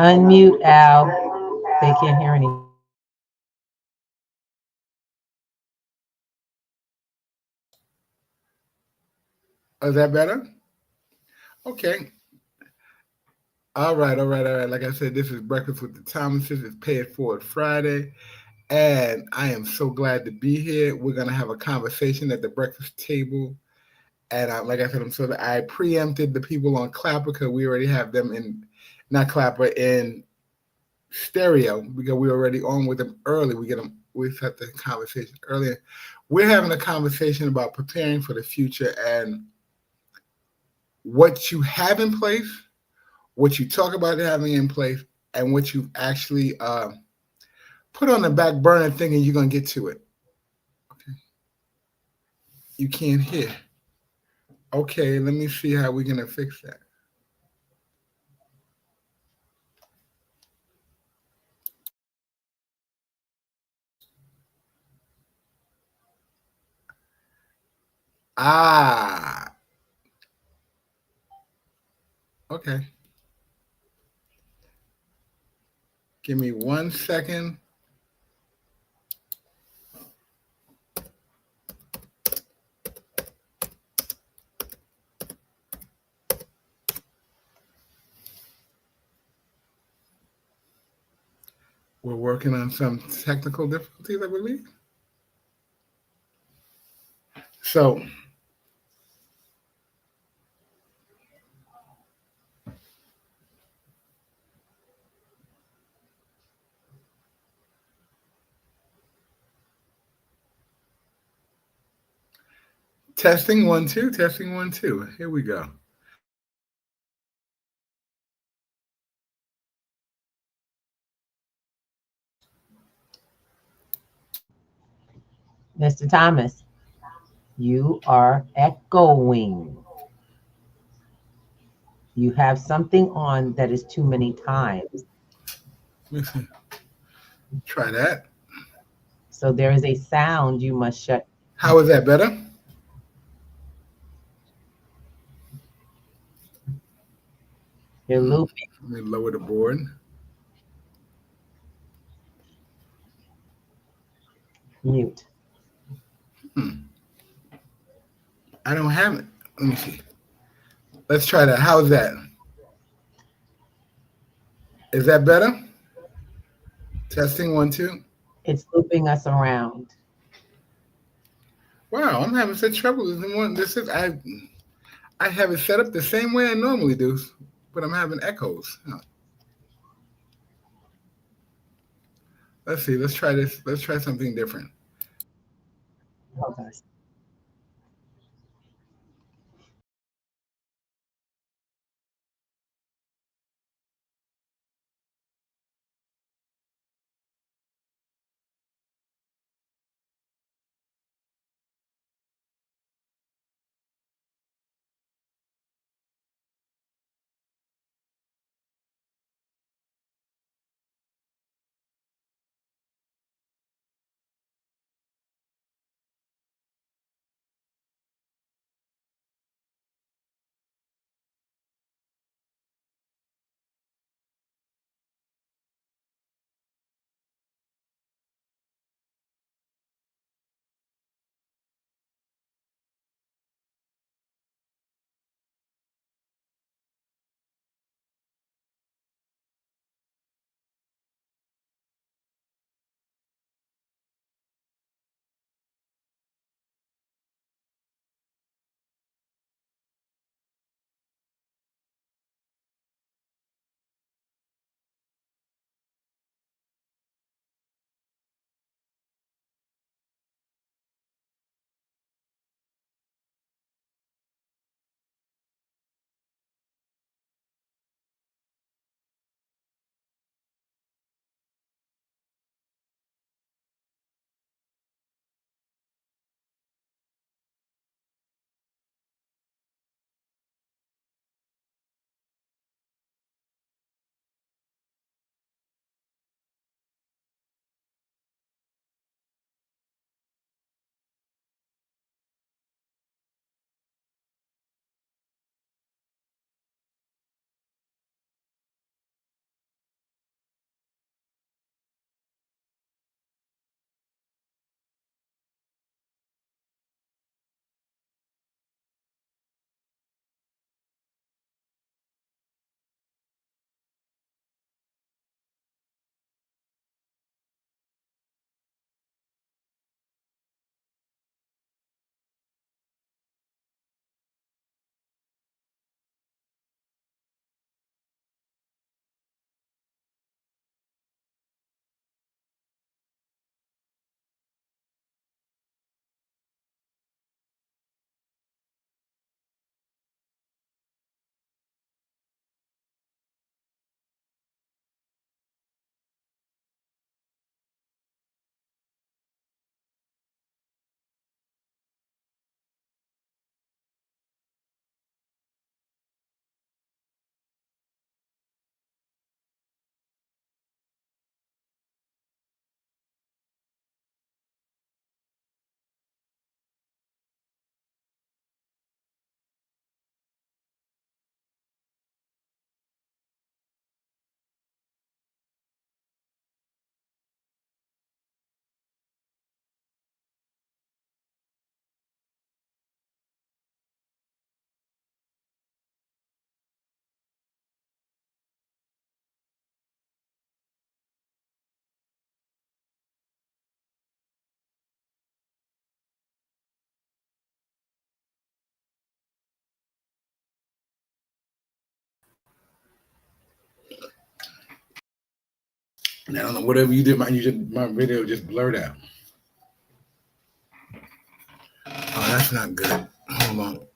Unmute, Al. They can't hear anything. Is that better? Okay. All right. Like I said, this is Breakfast with the Thomases. It's Pay It Forward Friday. And I am so glad to be here. We're going to have a conversation at the breakfast table. And like I said, I preempted the people on Clapper because we already have them in, not Clapper, in stereo because we're already on with them early. We set the conversation earlier. We're having a conversation about preparing for the future and what you have in place, what you talk about having in place, and what you actually put on the back burner thinking you're going to get to it. Okay. You can't hear. Okay, let me see how we're going to fix that. Ah, okay. Give me 1 second. We're working on some technical difficulties, I believe. So, testing 1 2, testing 1 2. Here we go. Mr. Thomas, you are echoing. You have something on that is too many times. Let me see. Try that. So there is a sound you must shut. How is that better? You're looping. Let me lower the board. Mute. Hmm. I don't have it. Let me see. Let's try that. How's that? Is that better? Testing 1 2. It's looping us around. Wow, I'm having such trouble. I have it set up the same way I normally do, but I'm having echoes. Huh. Let's see. Let's try this. Let's try something different. Okay. I don't know, whatever you did, my video just blurred out. Oh, that's not good. Hold on.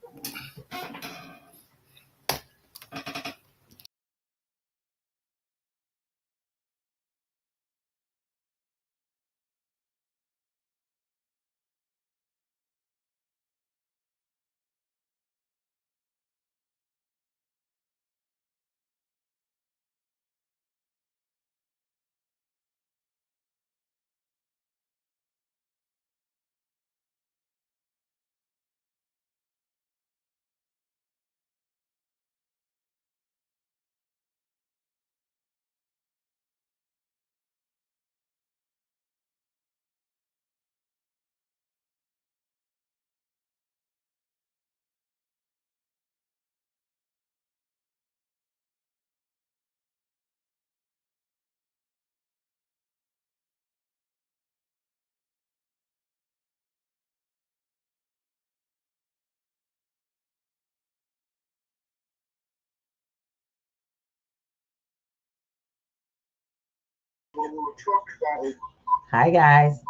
Hi, guys.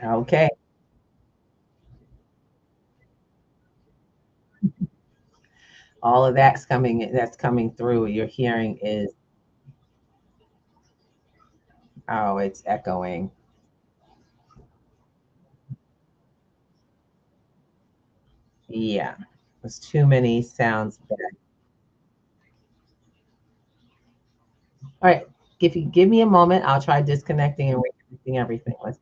Okay. All of that's coming through. Your hearing is, oh, it's echoing. Yeah. There's too many sounds back. All right. If you give me a moment, I'll try disconnecting and reconnecting everything. Let's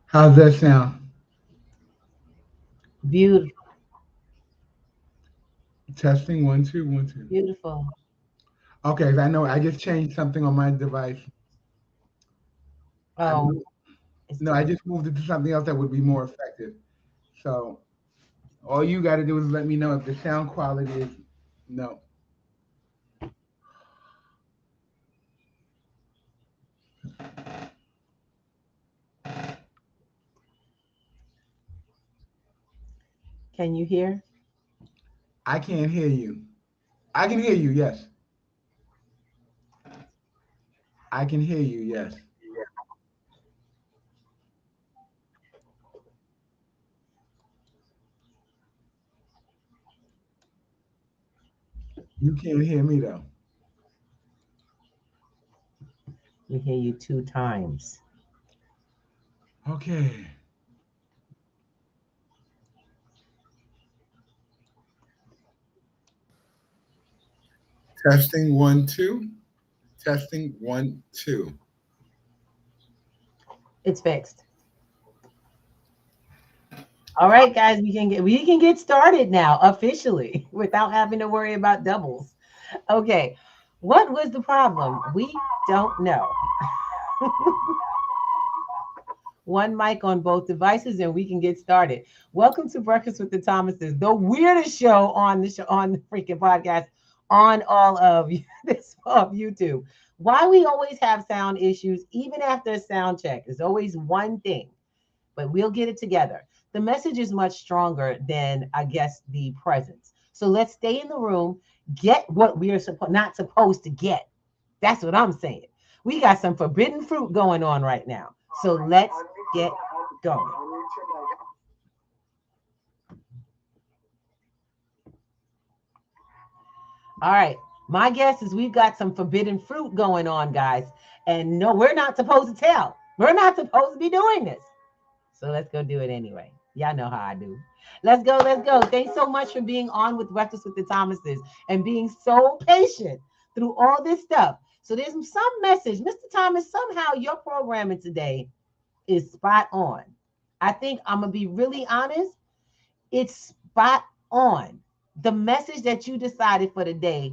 How's that sound? beautiful. Testing 1 2 1 2. Beautiful. Okay, I know I just changed something on my device. Oh, I just moved it to something else that would be more effective. So all you got to do is let me know if the sound quality is no. can you hear? I can't hear you. I can hear you, yes. I can hear you, yes. You can't hear me though. We hear you 2 times. Okay. Testing 1 2. Testing 1 2. It's fixed. All right, guys, we can get started now officially without having to worry about doubles. Okay. What was the problem? We don't know. One mic on both devices and we can get started. Welcome to Breakfast with the Thomases, the weirdest show on the freaking podcast on all of this of YouTube. Why we always have sound issues even after a sound check. There's always one thing, but we'll get it together. The message is much stronger than, I guess, the presence. So let's stay in the room, get what we are not supposed to get. That's what I'm saying. We got some forbidden fruit going on right now. So let's get going. All right. My guess is we've got some forbidden fruit going on, guys. And no, we're not supposed to tell. We're not supposed to be doing this. So let's go do it anyway. Y'all know how I do. Let's go. Let's go. Thanks so much for being on with Breakfast with the Thomases and being so patient through all this stuff. So there's some message. Mr. Thomas, somehow your programming today is spot on. I think I'm going to be really honest. It's spot on. The message that you decided for the day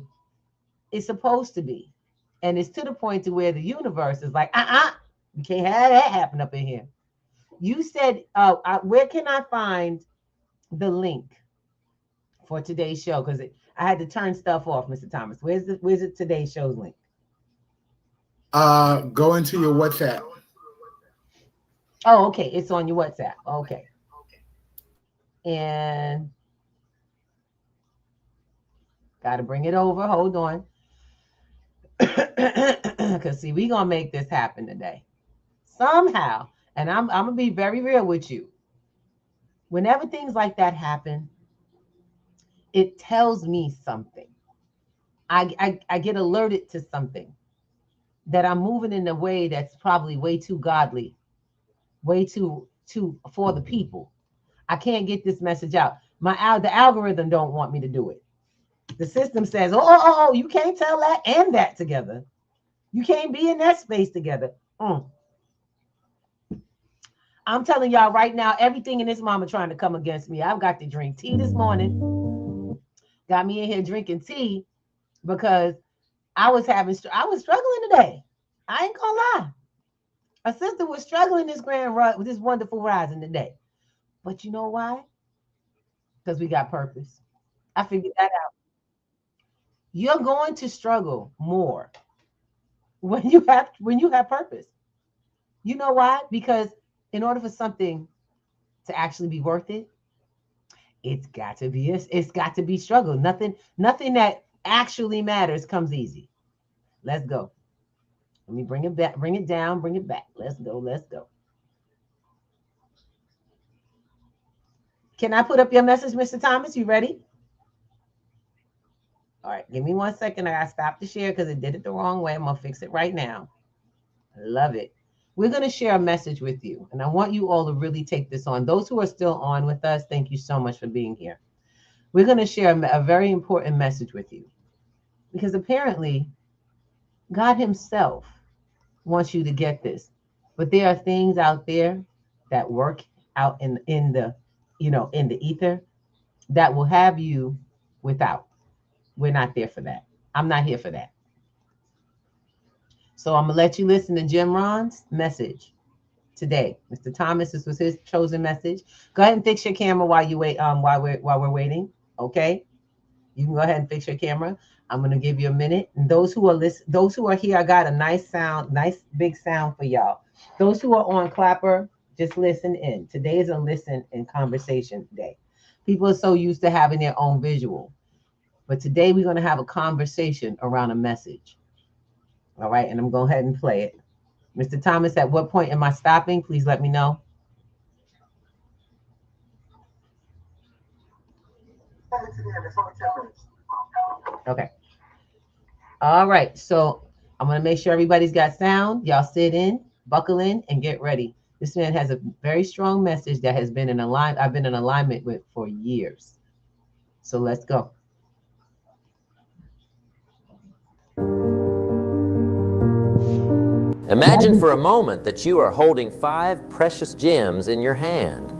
is supposed to be. And it's to the point to where the universe is like, you can't have that happen up in here. You said, where can I find the link for today's show? Because I had to turn stuff off, Mr. Thomas. Where's it today's show's link? Go into your WhatsApp. Oh, okay. It's on your WhatsApp. Okay. And got to bring it over. Hold on. Because see, we're going to make this happen today. Somehow. And I'm going to be very real with you. Whenever things like that happen, it tells me something. I get alerted to something, that I'm moving in a way that's probably way too godly, way too for the people. I can't get this message out. The algorithm don't want me to do it. The system says, oh, you can't tell that and that together. You can't be in that space together. I'm telling y'all right now, everything in this mama trying to come against me. I've got to drink tea this morning. Got me in here drinking tea because I was struggling today. I ain't gonna lie. A sister was struggling this wonderful rising today. But you know why? Because we got purpose. I figured that out. You're going to struggle more when you have purpose. You know why? Because in order for something to actually be worth it, it's got to be struggle. Nothing that actually matters comes easy. Let's go. Let me bring it back, bring it down, bring it back. Let's go. Can I put up your message, Mr. Thomas? You ready? All right, give me 1 second. I gotta stop the share because it did it the wrong way. I'm gonna fix it right now. I love it. We're gonna share a message with you, and I want you all to really take this on. Those who are still on with us, thank you so much for being here. We're gonna share a very important message with you, because apparently God himself wants you to get this. But there are things out there that work out in the ether that will have you without. We're not there for that. I'm not here for that. So I'm gonna let you listen to Jim Rohn's message today. Mr. Thomas, this was his chosen message. Go ahead and fix your camera while you wait. While we're waiting. Okay, you can go ahead and fix your camera. I'm gonna give you a minute. And those who are here, I got a nice big sound for y'all. Those who are on Clapper, just listen in. Today is a listen and conversation day. People are so used to having their own visual, but today we're gonna have a conversation around a message. All right, and I'm going to go ahead and play it. Mr. Thomas, at what point am I stopping? Please let me know. Okay. All right, so I'm going to make sure everybody's got sound. Y'all sit in, buckle in, and get ready. This man has a very strong message that has been I've been in alignment with for years. So let's go. Imagine for a moment that you are holding 5 precious gems in your hand.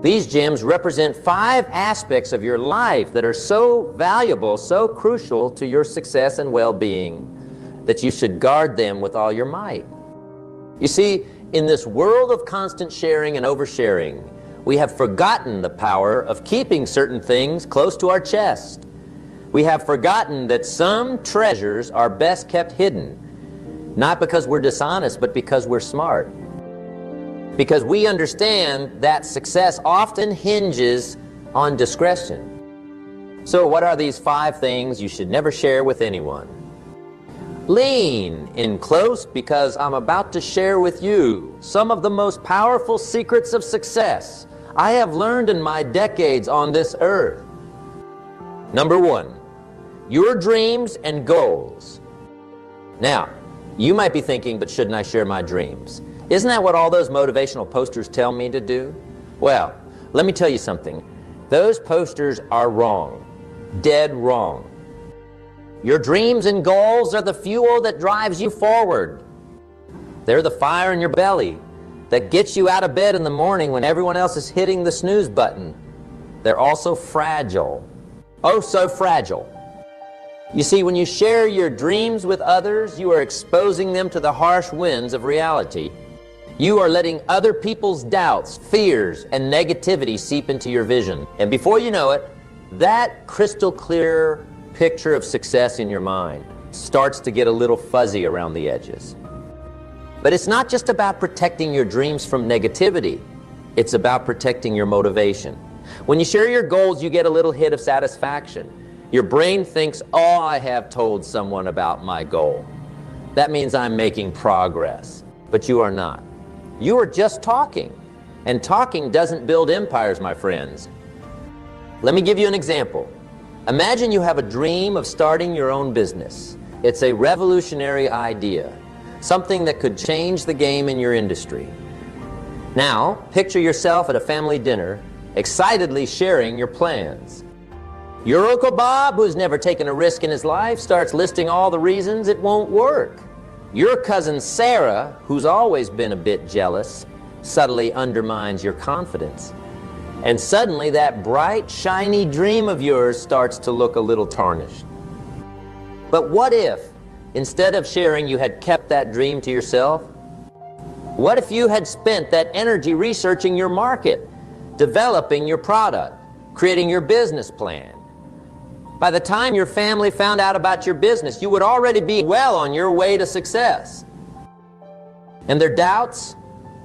These gems represent 5 aspects of your life that are so valuable, so crucial to your success and well-being, that you should guard them with all your might. You see, in this world of constant sharing and oversharing, we have forgotten the power of keeping certain things close to our chest. We have forgotten that some treasures are best kept hidden, not because we're dishonest, but because we're smart. Because we understand that success often hinges on discretion. So what are these 5 things you should never share with anyone? Lean in close, because I'm about to share with you some of the most powerful secrets of success I have learned in my decades on this earth. Number 1, your dreams and goals. Now, you might be thinking, but shouldn't I share my dreams? Isn't that what all those motivational posters tell me to do? Well, Let me tell you something. Those posters are wrong. Dead wrong. Your dreams and goals are the fuel that drives you forward. They're the fire in your belly that gets you out of bed in the morning when everyone else is hitting the snooze button. They're also fragile. Oh, so fragile. You see, when you share your dreams with others, you are exposing them to the harsh winds of reality. You are letting other people's doubts, fears, and negativity seep into your vision. And before you know it, that crystal clear picture of success in your mind starts to get a little fuzzy around the edges. But it's not just about protecting your dreams from negativity. It's about protecting your motivation. When you share your goals, you get a little hit of satisfaction. Your brain thinks, oh, I have told someone about my goal. That means I'm making progress. But you are not. You are just talking. And talking doesn't build empires, my friends. Let me give you an example. Imagine you have a dream of starting your own business. It's a revolutionary idea, something that could change the game in your industry. Now, picture yourself at a family dinner, excitedly sharing your plans. Your Uncle Bob, who's never taken a risk in his life, starts listing all the reasons it won't work. Your cousin Sarah, who's always been a bit jealous, subtly undermines your confidence. And suddenly that bright, shiny dream of yours starts to look a little tarnished. But what if, instead of sharing, you had kept that dream to yourself? What if you had spent that energy researching your market, developing your product, creating your business plan? By the time your family found out about your business, you would already be well on your way to success. And their doubts,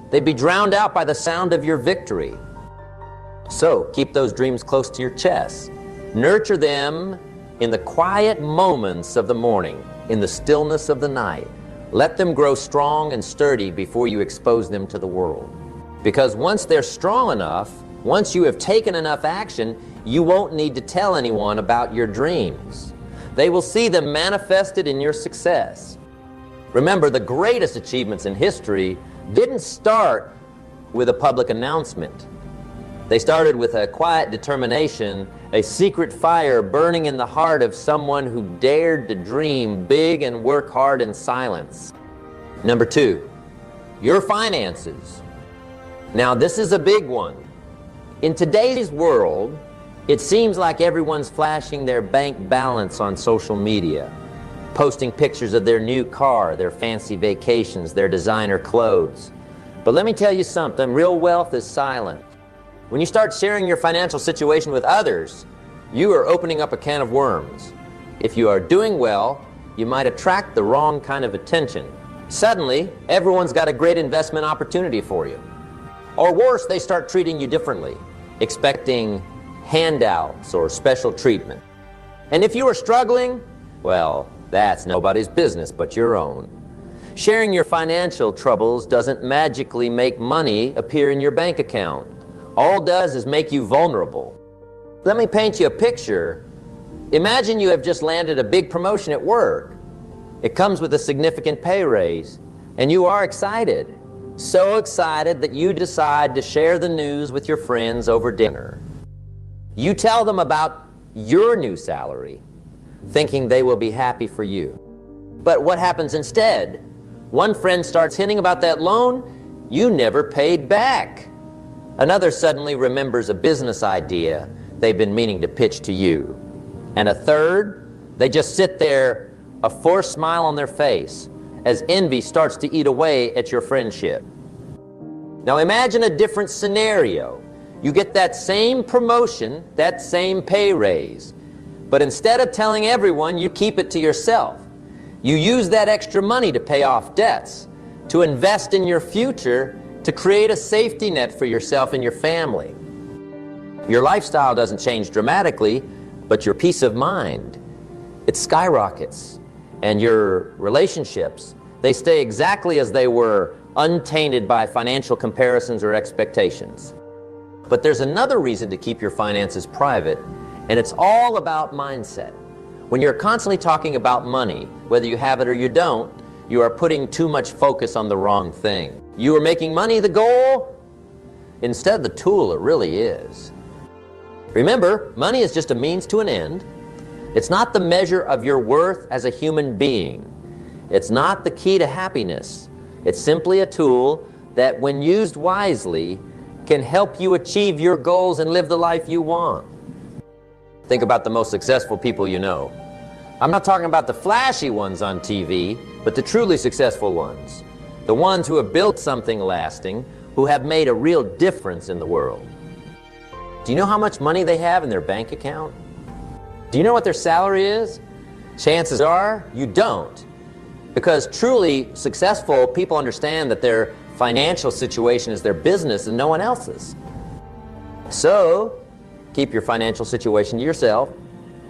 they'd be drowned out by the sound of your victory. So keep those dreams close to your chest. Nurture them in the quiet moments of the morning, in the stillness of the night. Let them grow strong and sturdy before you expose them to the world. Because once they're strong enough, once you have taken enough action, you won't need to tell anyone about your dreams. They will see them manifested in your success. Remember, the greatest achievements in history didn't start with a public announcement. They started with a quiet determination, a secret fire burning in the heart of someone who dared to dream big and work hard in silence. Number 2, your finances. Now, this is a big one. In today's world, it seems like everyone's flashing their bank balance on social media, posting pictures of their new car, their fancy vacations, their designer clothes. But let me tell you something, real wealth is silent. When you start sharing your financial situation with others, you are opening up a can of worms. If you are doing well, you might attract the wrong kind of attention. Suddenly, everyone's got a great investment opportunity for you. Or worse, they start treating you differently, expecting handouts or special treatment. And if you are struggling, well, that's nobody's business but your own. Sharing your financial troubles doesn't magically make money appear in your bank account. All it does is make you vulnerable. Let me paint you a picture. Imagine you have just landed a big promotion at work. It comes with a significant pay raise, and you are excited. So excited that you decide to share the news with your friends over dinner. You tell them about your new salary, thinking they will be happy for you. But what happens instead? One friend starts hinting about that loan you never paid back. Another suddenly remembers a business idea they've been meaning to pitch to you. And a third, they just sit there, a forced smile on their face, as envy starts to eat away at your friendship. Now imagine a different scenario. You get that same promotion, that same pay raise, but instead of telling everyone, you keep it to yourself. You use that extra money to pay off debts, to invest in your future, to create a safety net for yourself and your family. Your lifestyle doesn't change dramatically, but your peace of mind, it skyrockets. And your relationships, they stay exactly as they were, untainted by financial comparisons or expectations. But there's another reason to keep your finances private, and it's all about mindset. When you're constantly talking about money, whether you have it or you don't, you are putting too much focus on the wrong thing. You are making money the goal, instead the tool it really is. Remember, money is just a means to an end. It's not the measure of your worth as a human being. It's not the key to happiness. It's simply a tool that, when used wisely, can help you achieve your goals and live the life you want. Think about the most successful people you know. I'm not talking about the flashy ones on TV, but the truly successful ones. The ones who have built something lasting, who have made a real difference in the world. Do you know how much money they have in their bank account? Do you know what their salary is? Chances are you don't. Because truly successful people understand that their financial situation is their business and no one else's. So, keep your financial situation to yourself.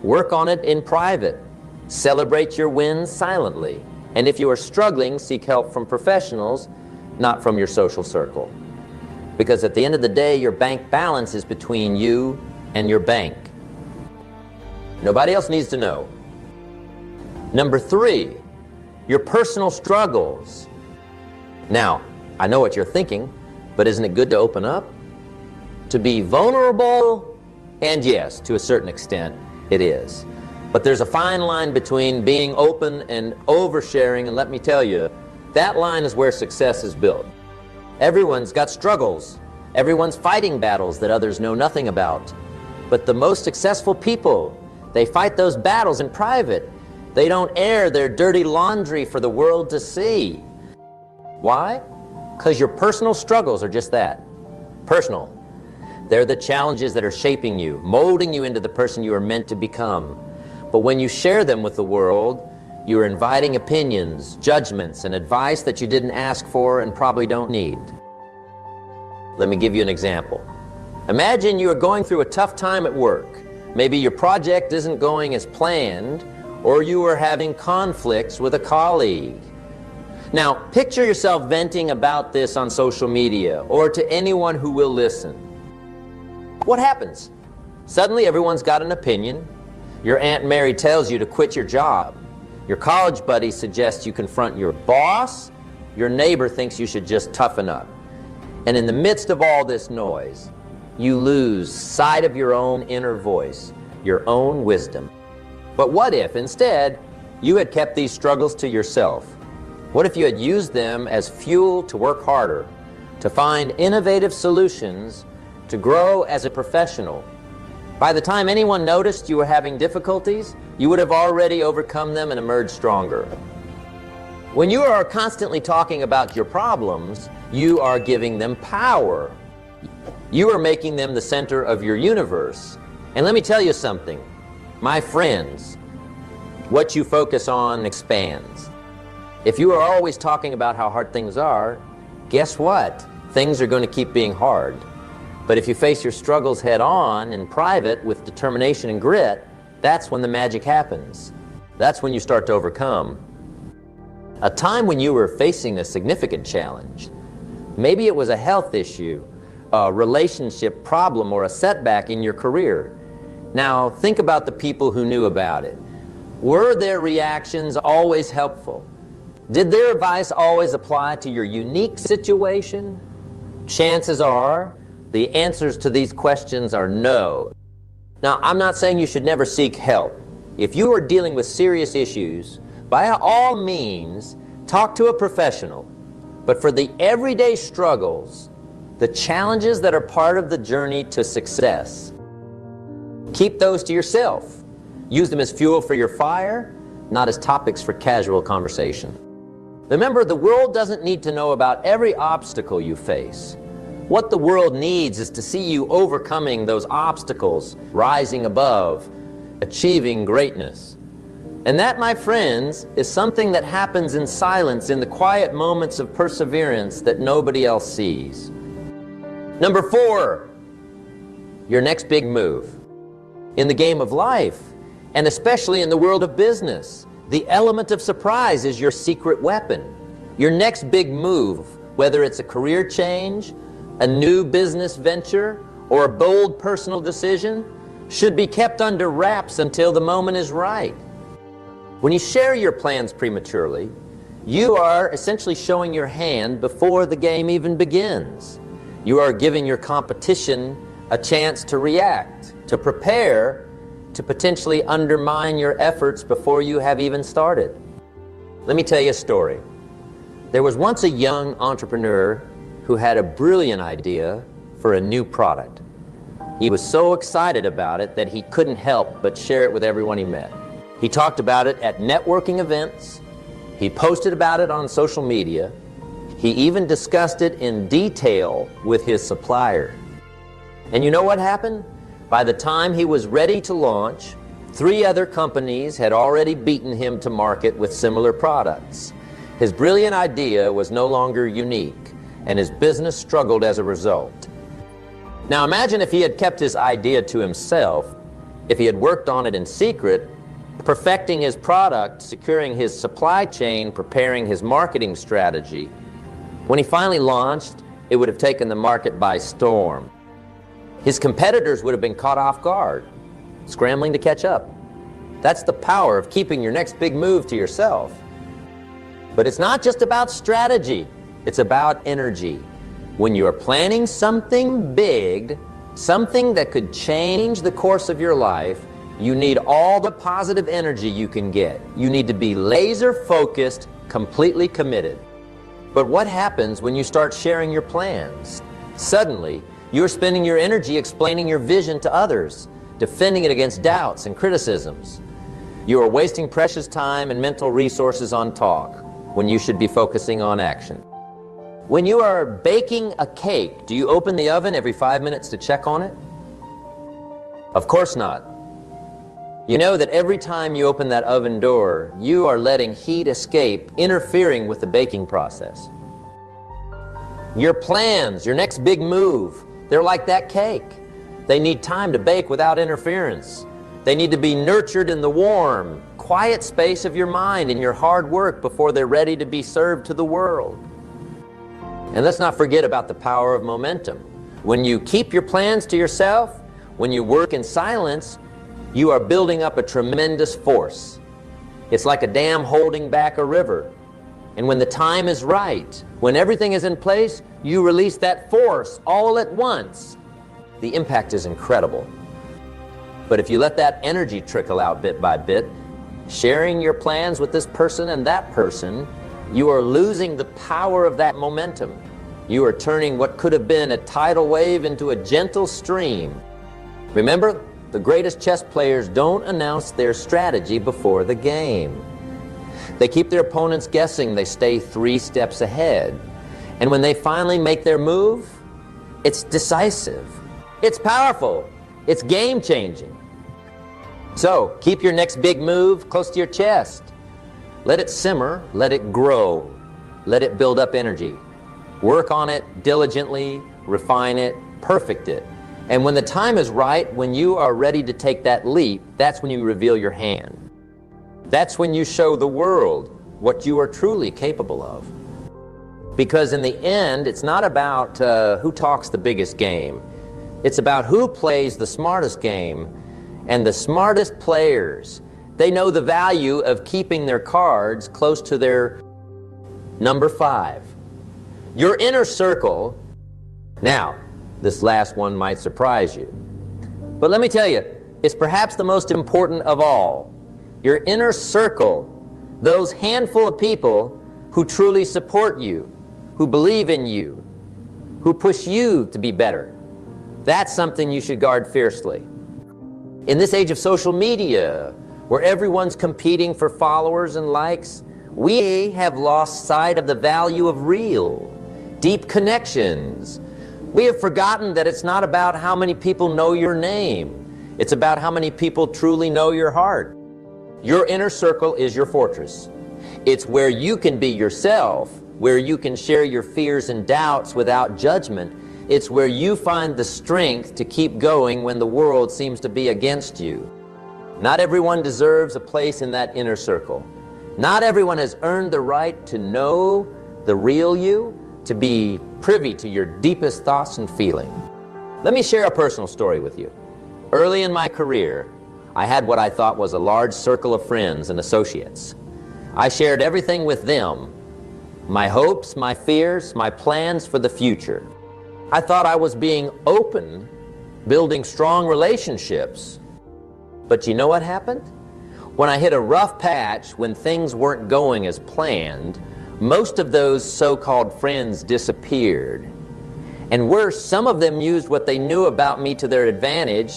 Work on it in private. Celebrate your wins silently. And if you are struggling, seek help from professionals, not from your social circle. Because at the end of the day, your bank balance is between you and your bank. Nobody else needs to know. Number 3, your personal struggles. Now, I know what you're thinking, but isn't it good to open up? To be vulnerable? And yes, to a certain extent, it is. But there's a fine line between being open and oversharing, and let me tell you, that line is where success is built. Everyone's got struggles. Everyone's fighting battles that others know nothing about. But the most successful people, they fight those battles in private. They don't air their dirty laundry for the world to see. Why? Because your personal struggles are just that, personal. They're the challenges that are shaping you, molding you into the person you are meant to become. But when you share them with the world, you are inviting opinions, judgments, and advice that you didn't ask for and probably don't need. Let me give you an example. Imagine you are going through a tough time at work. Maybe your project isn't going as planned, or you are having conflicts with a colleague. Now, picture yourself venting about this on social media or to anyone who will listen. What happens? Suddenly everyone's got an opinion. Your Aunt Mary tells you to quit your job. Your college buddy suggests you confront your boss. Your neighbor thinks you should just toughen up. And in the midst of all this noise, you lose sight of your own inner voice, your own wisdom. But what if, instead, you had kept these struggles to yourself? What if you had used them as fuel to work harder, to find innovative solutions, to grow as a professional? By the time anyone noticed you were having difficulties, you would have already overcome them and emerged stronger. When you are constantly talking about your problems, you are giving them power. You are making them the center of your universe. And let me tell you something, my friends, what you focus on expands. If you are always talking about how hard things are, guess what? Things are going to keep being hard. But if you face your struggles head on in private with determination and grit, that's when the magic happens. That's when you start to overcome. A time when you were facing a significant challenge. Maybe it was a health issue, a relationship problem, or a setback in your career. Now, think about the people who knew about it. Were their reactions always helpful? Did their advice always apply to your unique situation? Chances are, the answers to these questions are no. Now, I'm not saying you should never seek help. If you are dealing with serious issues, by all means, talk to a professional. But for the everyday struggles, the challenges that are part of the journey to success, keep those to yourself. Use them as fuel for your fire, not as topics for casual conversation. Remember, the world doesn't need to know about every obstacle you face. What the world needs is to see you overcoming those obstacles, rising above, achieving greatness. And that, my friends, is something that happens in silence, in the quiet moments of perseverance that nobody else sees. Number 4, your next big move. In the game of life, and especially in the world of business, the element of surprise is your secret weapon. Your next big move, whether it's a career change, a new business venture, or a bold personal decision, should be kept under wraps until the moment is right. When you share your plans prematurely, you are essentially showing your hand before the game even begins. You are giving your competition a chance to react, to prepare, to potentially undermine your efforts before you have even started. Let me tell you a story. There was once a young entrepreneur who had a brilliant idea for a new product. He was so excited about it that he couldn't help but share it with everyone he met. He talked about it at networking events. He posted about it on social media. He even discussed it in detail with his supplier. And you know what happened? By the time he was ready to launch, 3 other companies had already beaten him to market with similar products. His brilliant idea was no longer unique, and his business struggled as a result. Now imagine if he had kept his idea to himself, if he had worked on it in secret, perfecting his product, securing his supply chain, preparing his marketing strategy. When he finally launched, it would have taken the market by storm. His competitors would have been caught off guard, scrambling to catch up. That's the power of keeping your next big move to yourself. But it's not just about strategy, it's about energy. When you are planning something big, something that could change the course of your life, you need all the positive energy you can get. You need to be laser focused, completely committed. But what happens when you start sharing your plans? Suddenly, you're spending your energy explaining your vision to others, defending it against doubts and criticisms. You are wasting precious time and mental resources on talk when you should be focusing on action. When you are baking a cake, do you open the oven every 5 minutes to check on it? Of course not. You know that every time you open that oven door, you are letting heat escape, interfering with the baking process. Your plans, your next big move, they're like that cake. They need time to bake without interference. They need to be nurtured in the warm, quiet space of your mind and your hard work before they're ready to be served to the world. And let's not forget about the power of momentum. When you keep your plans to yourself, when you work in silence, you are building up a tremendous force. It's like a dam holding back a river. And when the time is right, when everything is in place, you release that force all at once. The impact is incredible. But if you let that energy trickle out bit by bit, sharing your plans with this person and that person, you are losing the power of that momentum. You are turning what could have been a tidal wave into a gentle stream. Remember, the greatest chess players don't announce their strategy before the game. They keep their opponents guessing. They stay 3 steps ahead. And when they finally make their move, it's decisive. It's powerful. It's game-changing. So, keep your next big move close to your chest. Let it simmer, let it grow, let it build up energy. Work on it diligently, refine it, perfect it. And when the time is right, when you are ready to take that leap, that's when you reveal your hand. That's when you show the world what you are truly capable of. Because in the end, it's not about who talks the biggest game. It's about who plays the smartest game. And the smartest players, they know the value of keeping their cards close to their number 5. Your inner circle. Now, this last one might surprise you. But let me tell you, it's perhaps the most important of all. Your inner circle, those handful of people who truly support you, who believe in you, who push you to be better. That's something you should guard fiercely. In this age of social media, where everyone's competing for followers and likes, we have lost sight of the value of real, deep connections. We have forgotten that it's not about how many people know your name. It's about how many people truly know your heart. Your inner circle is your fortress. It's where you can be yourself, where you can share your fears and doubts without judgment. It's where you find the strength to keep going when the world seems to be against you. Not everyone deserves a place in that inner circle. Not everyone has earned the right to know the real you, to be privy to your deepest thoughts and feelings. Let me share a personal story with you. Early in my career, I had what I thought was a large circle of friends and associates. I shared everything with them, my hopes, my fears, my plans for the future. I thought I was being open, building strong relationships. But you know what happened? When I hit a rough patch, when things weren't going as planned, most of those so-called friends disappeared. And worse, some of them used what they knew about me to their advantage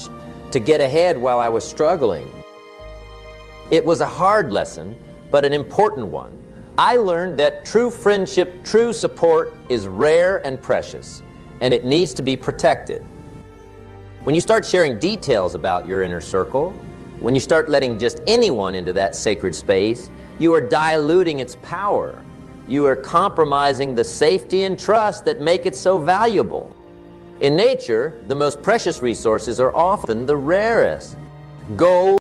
to get ahead while I was struggling. It was a hard lesson, but an important one. I learned that true friendship, true support is rare and precious, and it needs to be protected. When you start sharing details about your inner circle, when you start letting just anyone into that sacred space, you are diluting its power. You are compromising the safety and trust that make it so valuable. In nature, the most precious resources are often the rarest. Gold,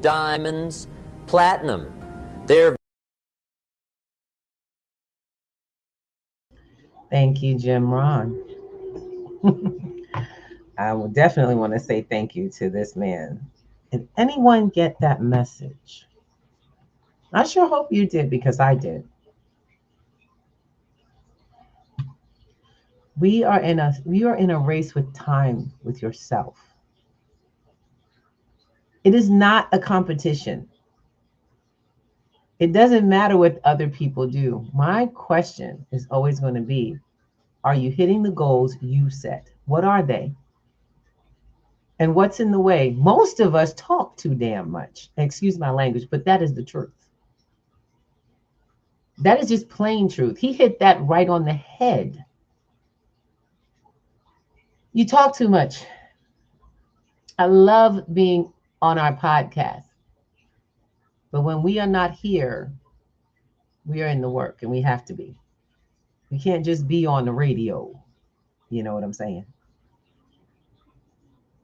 diamonds, platinum. They're Thank you, Jim Ron. I will definitely want to say thank you to this man. Did anyone get that message? I sure hope you did, because I did. We are in a race with time with yourself. It is not a competition. It doesn't matter what other people do. My question is always going to be, are you hitting the goals you set? What are they? And what's in the way? Most of us talk too damn much. Excuse my language, but that is the truth. That is just plain truth. He hit that right on the head. You talk too much. I love being on our podcast. But when we are not here, we are in the work, and we have to be. We can't just be on the radio. You know what I'm saying?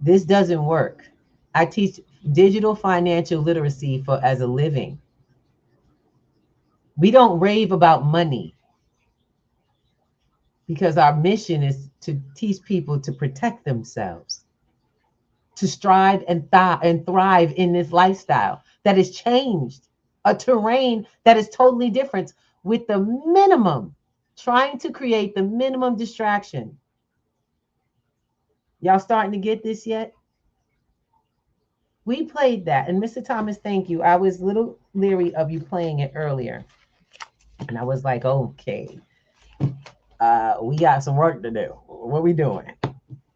This doesn't work. I teach digital financial literacy as a living. We don't rave about money, because our mission is to teach people to protect themselves, to strive and thrive in this lifestyle that has changed, a terrain that is totally different, with the minimum, trying to create the minimum distraction. Y'all starting to get this yet? We played that, and Mr. Thomas, thank you. I was a little leery of you playing it earlier, and I was like, okay, we got some work to do. What are we doing?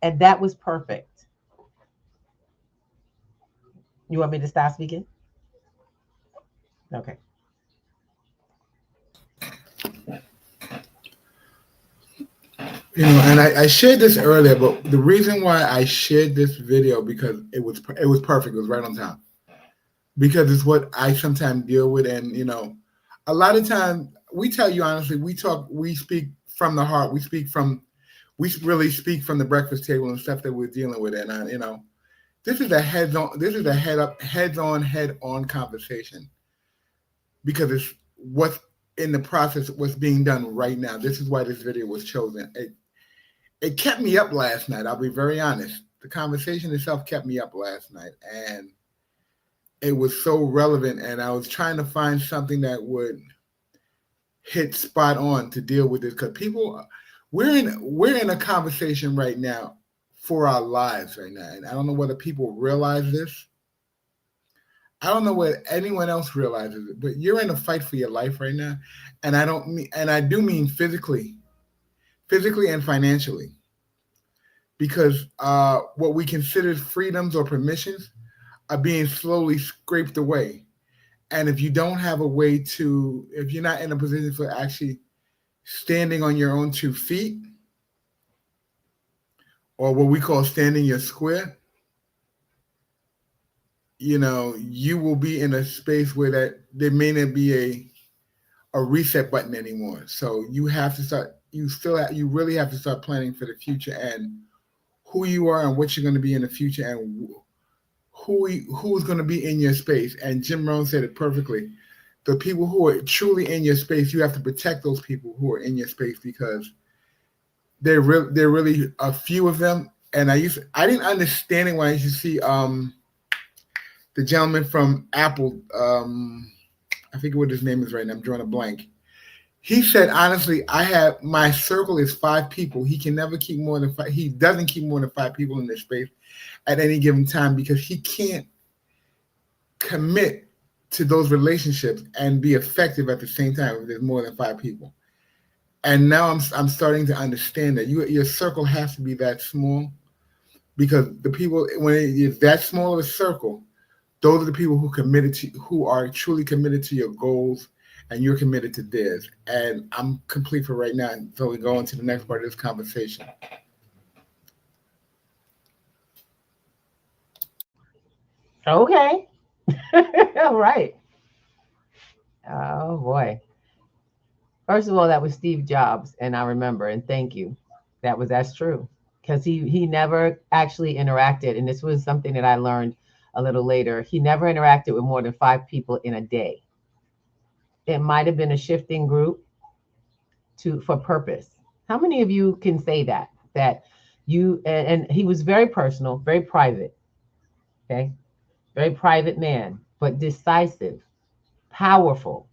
And that was perfect. You want me to stop speaking? Okay. You know, and I shared this earlier, but the reason why I shared this video, because it was perfect. It was right on time, because it's what I sometimes deal with. And you know, a lot of times, we tell you honestly, we speak from the heart. We really speak from the breakfast table and stuff that we're dealing with. And you know, this is a head-on conversation, because it's what's in the process, what's being done right now. This is why this video was chosen. It kept me up last night. I'll be very honest. The conversation itself kept me up last night, and it was so relevant. And I was trying to find something that would hit spot on to deal with this, because we're in a conversation right now for our lives right now. And I don't know whether people realize this. I don't know whether anyone else realizes it, but you're in a fight for your life right now. And I do mean physically and financially, because what we consider freedoms or permissions are being slowly scraped away. And if you don't have a way if you're not in a position for actually standing on your own 2 feet, or what we call standing your square, you know, you will be in a space where there may not be a reset button anymore. So you have to start. You really have to start planning for the future, and who you are and what you're going to be in the future, and who's going to be in your space. And Jim Rohn said it perfectly. The people who are truly in your space, you have to protect those people who are in your space, because there really a few of them. And I didn't understand it when I used to see the gentleman from Apple. I forget what his name is right now. I'm drawing a blank. He said, honestly, my circle is 5 people. He can never keep more than 5. He doesn't keep more than 5 people in this space at any given time because he can't commit to those relationships and be effective at the same time if there's more than 5 people. And now I'm starting to understand that your circle has to be that small, because the people, when it's that small of a circle, those are the people who are truly committed to your goals, and you're committed to theirs. And I'm complete for right now. So we go into the next part of this conversation. Okay. All right. Oh boy. First of all, that was Steve Jobs, and I remember, and thank you. That's true. Because he never actually interacted, and this was something that I learned a little later. He never interacted with more than 5 people in a day. It might have been a shifting group for purpose. How many of you can say that you, and he was very personal, very private, okay, very private man, but decisive, powerful.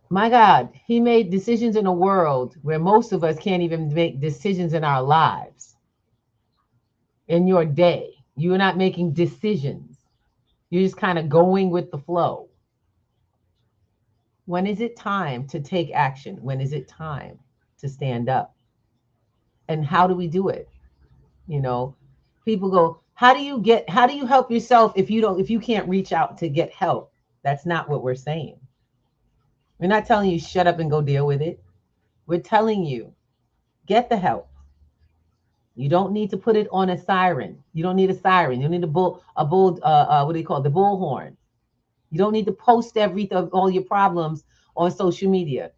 My God, he made decisions in a world where most of us can't even make decisions in our lives. In your day, you're not making decisions. You're just kind of going with the flow. When is it time to take action? When is it time to stand up? And how do we do it? You know, people go, how do you help yourself if you can't reach out to get help? That's not what we're saying. We're not telling you shut up and go deal with it. We're telling you get the help. You don't need to put it on a siren. You don't need a siren. You don't need what do you call it? The bullhorn. You don't need to post all your problems on social media.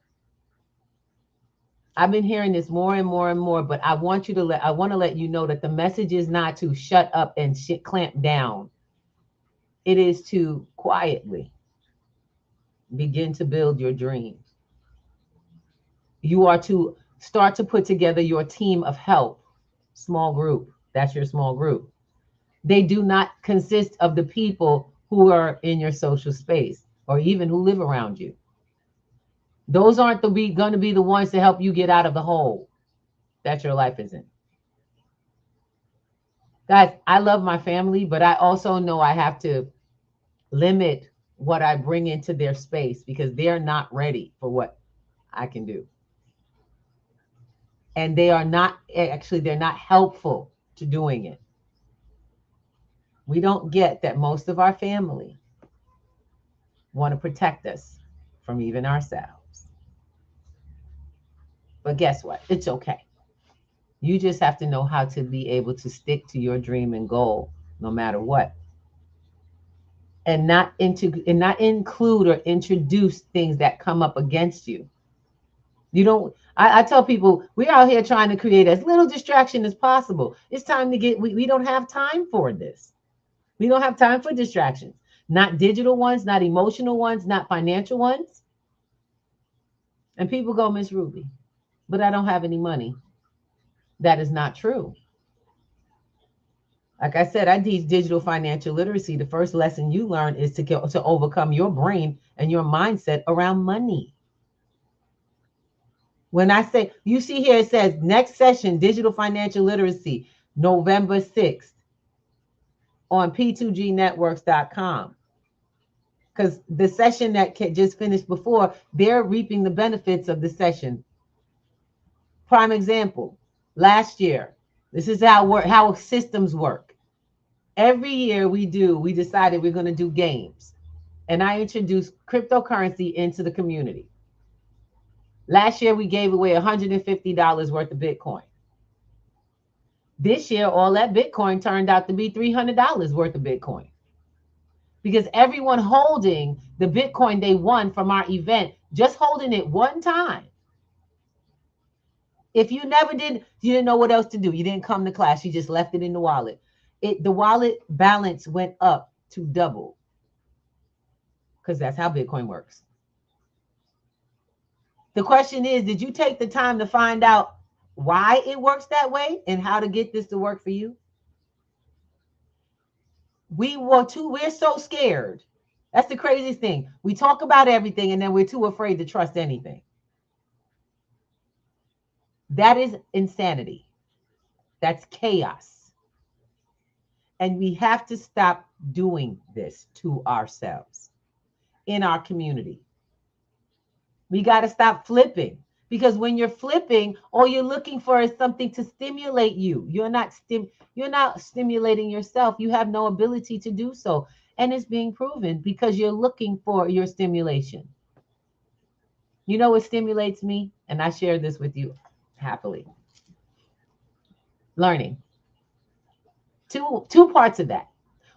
I've been hearing this more and more and more, but I want to let you know that the message is not to shut up and clamp down. It is to quietly begin to build your dreams. You are to start to put together your team of help, small group. That's your small group. They do not consist of the people who are in your social space or even who live around you. Those aren't going to be the ones to help you get out of the hole that your life is in. Guys, I love my family, but I also know I have to limit what I bring into their space because they're not ready for what I can do. And they're not helpful to doing it. We don't get that most of our family want to protect us from even ourselves. But guess what? It's okay. You just have to know how to be able to stick to your dream and goal no matter what. And not include or introduce things that come up against you. I tell people, we're out here trying to create as little distraction as possible. It's time to we don't have time for this. We don't have time for distractions. Not digital ones, not emotional ones, not financial ones. And people go, Miss Ruby, but I don't have any money. That is not true. Like I said, I teach digital financial literacy. The first lesson you learn is to overcome your brain and your mindset around money. When I say, you see here, it says next session, digital financial literacy, November 6th on p2gnetworks.com. Because the session that just finished before, they're reaping the benefits of the session. Prime example, last year, this is how systems work. Every year we decided we're going to do games. And I introduced cryptocurrency into the community. Last year, we gave away $150 worth of Bitcoin. This year, all that Bitcoin turned out to be $300 worth of Bitcoin. Because everyone holding the Bitcoin they won from our event, just holding it one time. If you you didn't know what else to do. You didn't come to class. You just left it in the wallet. The wallet balance went up to double. Because that's how Bitcoin works. The question is, did you take the time to find out why it works that way and how to get this to work for you? We're so scared That's the craziest thing. We talk about everything and then we're too afraid to trust anything. That is insanity. That's chaos. And we have to stop doing this to ourselves in our community. We got to stop flipping, because when you're flipping, all you're looking for is something to stimulate you. You're not stimulating yourself. You have no ability to do so. And it's being proven because you're looking for your stimulation. You know what stimulates me? And I share this with you happily. Learning. Two parts of that.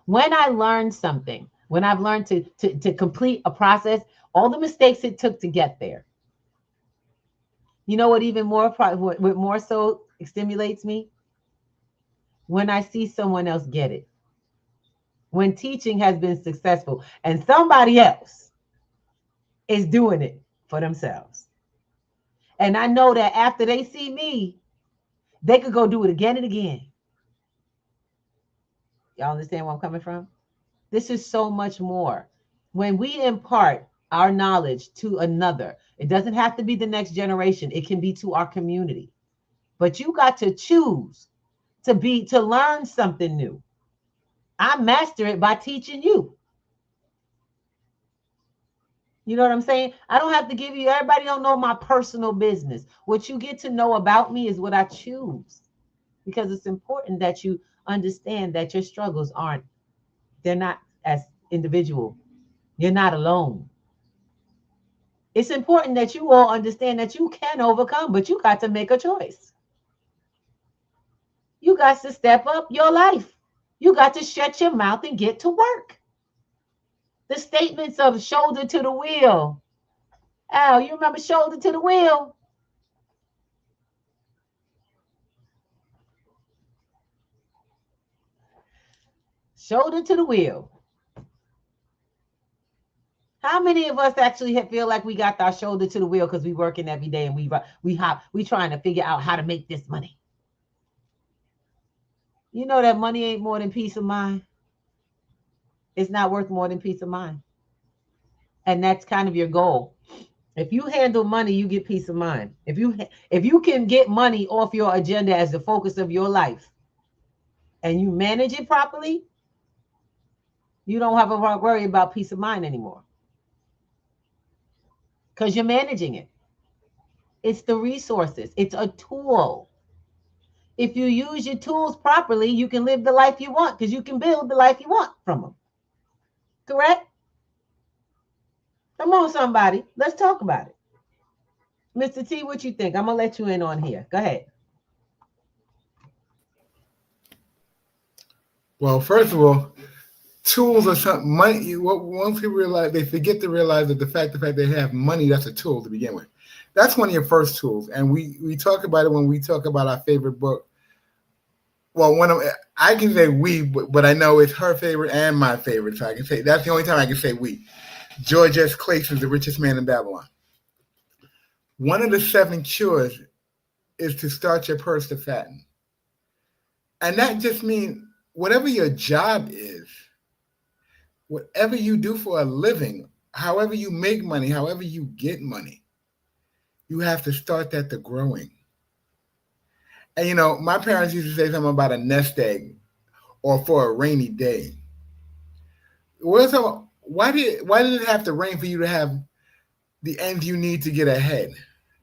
When I learn something, when I've learned to complete a process, all the mistakes it took to get there. You know what even more, what more so stimulates me? When I see someone else get it. When teaching has been successful and somebody else is doing it for themselves. And I know that after they see me, they could go do it again and again. Y'all understand where I'm coming from? This is so much more. When we impart our knowledge to another, it doesn't have to be the next generation. It can be to our community. But you got to choose to learn something new. I master it by teaching you. You know what I'm saying? I don't have to give you, everybody don't know my personal business. What you get to know about me is what I choose. Because it's important that you understand that your struggles they're not as individual. You're not alone. It's important that you all understand that you can overcome, but you got to make a choice. You got to step up your life. You got to shut your mouth and get to work. The statements of shoulder to the wheel. Al, you remember shoulder to the wheel? Shoulder to the wheel. How many of us actually feel like we got our shoulder to the wheel because we working every day and we trying to figure out how to make this money? You know that money ain't more than peace of mind. It's not worth more than peace of mind. And that's kind of your goal. If you handle money, you get peace of mind. If you can get money off your agenda as the focus of your life and you manage it properly, you don't have to worry about peace of mind anymore. Because you're managing it. It's the resources. It's a tool. If you use your tools properly, you can live the life you want because you can build the life you want from them. Correct? Come on, somebody. Let's talk about it. Mr. T, what you think? I'm going to let you in on here. Go ahead. Well, first of all, tools are something. Money. Once people realize, they forget to realize that the fact they have money, that's a tool to begin with. That's one of your first tools, and we talk about it when we talk about our favorite book. Well, I can say we, but I know it's her favorite and my favorite, so I can say that's the only time I can say we. George S. Clayton's The Richest Man in Babylon. One of the 7 cures is to start your purse to fatten, and that just means whatever your job is. Whatever you do for a living, however you make money, however you get money, you have to start that to growing. And, you know, my parents used to say something about a nest egg or for a rainy day. Why did it have to rain for you to have the ends you need to get ahead?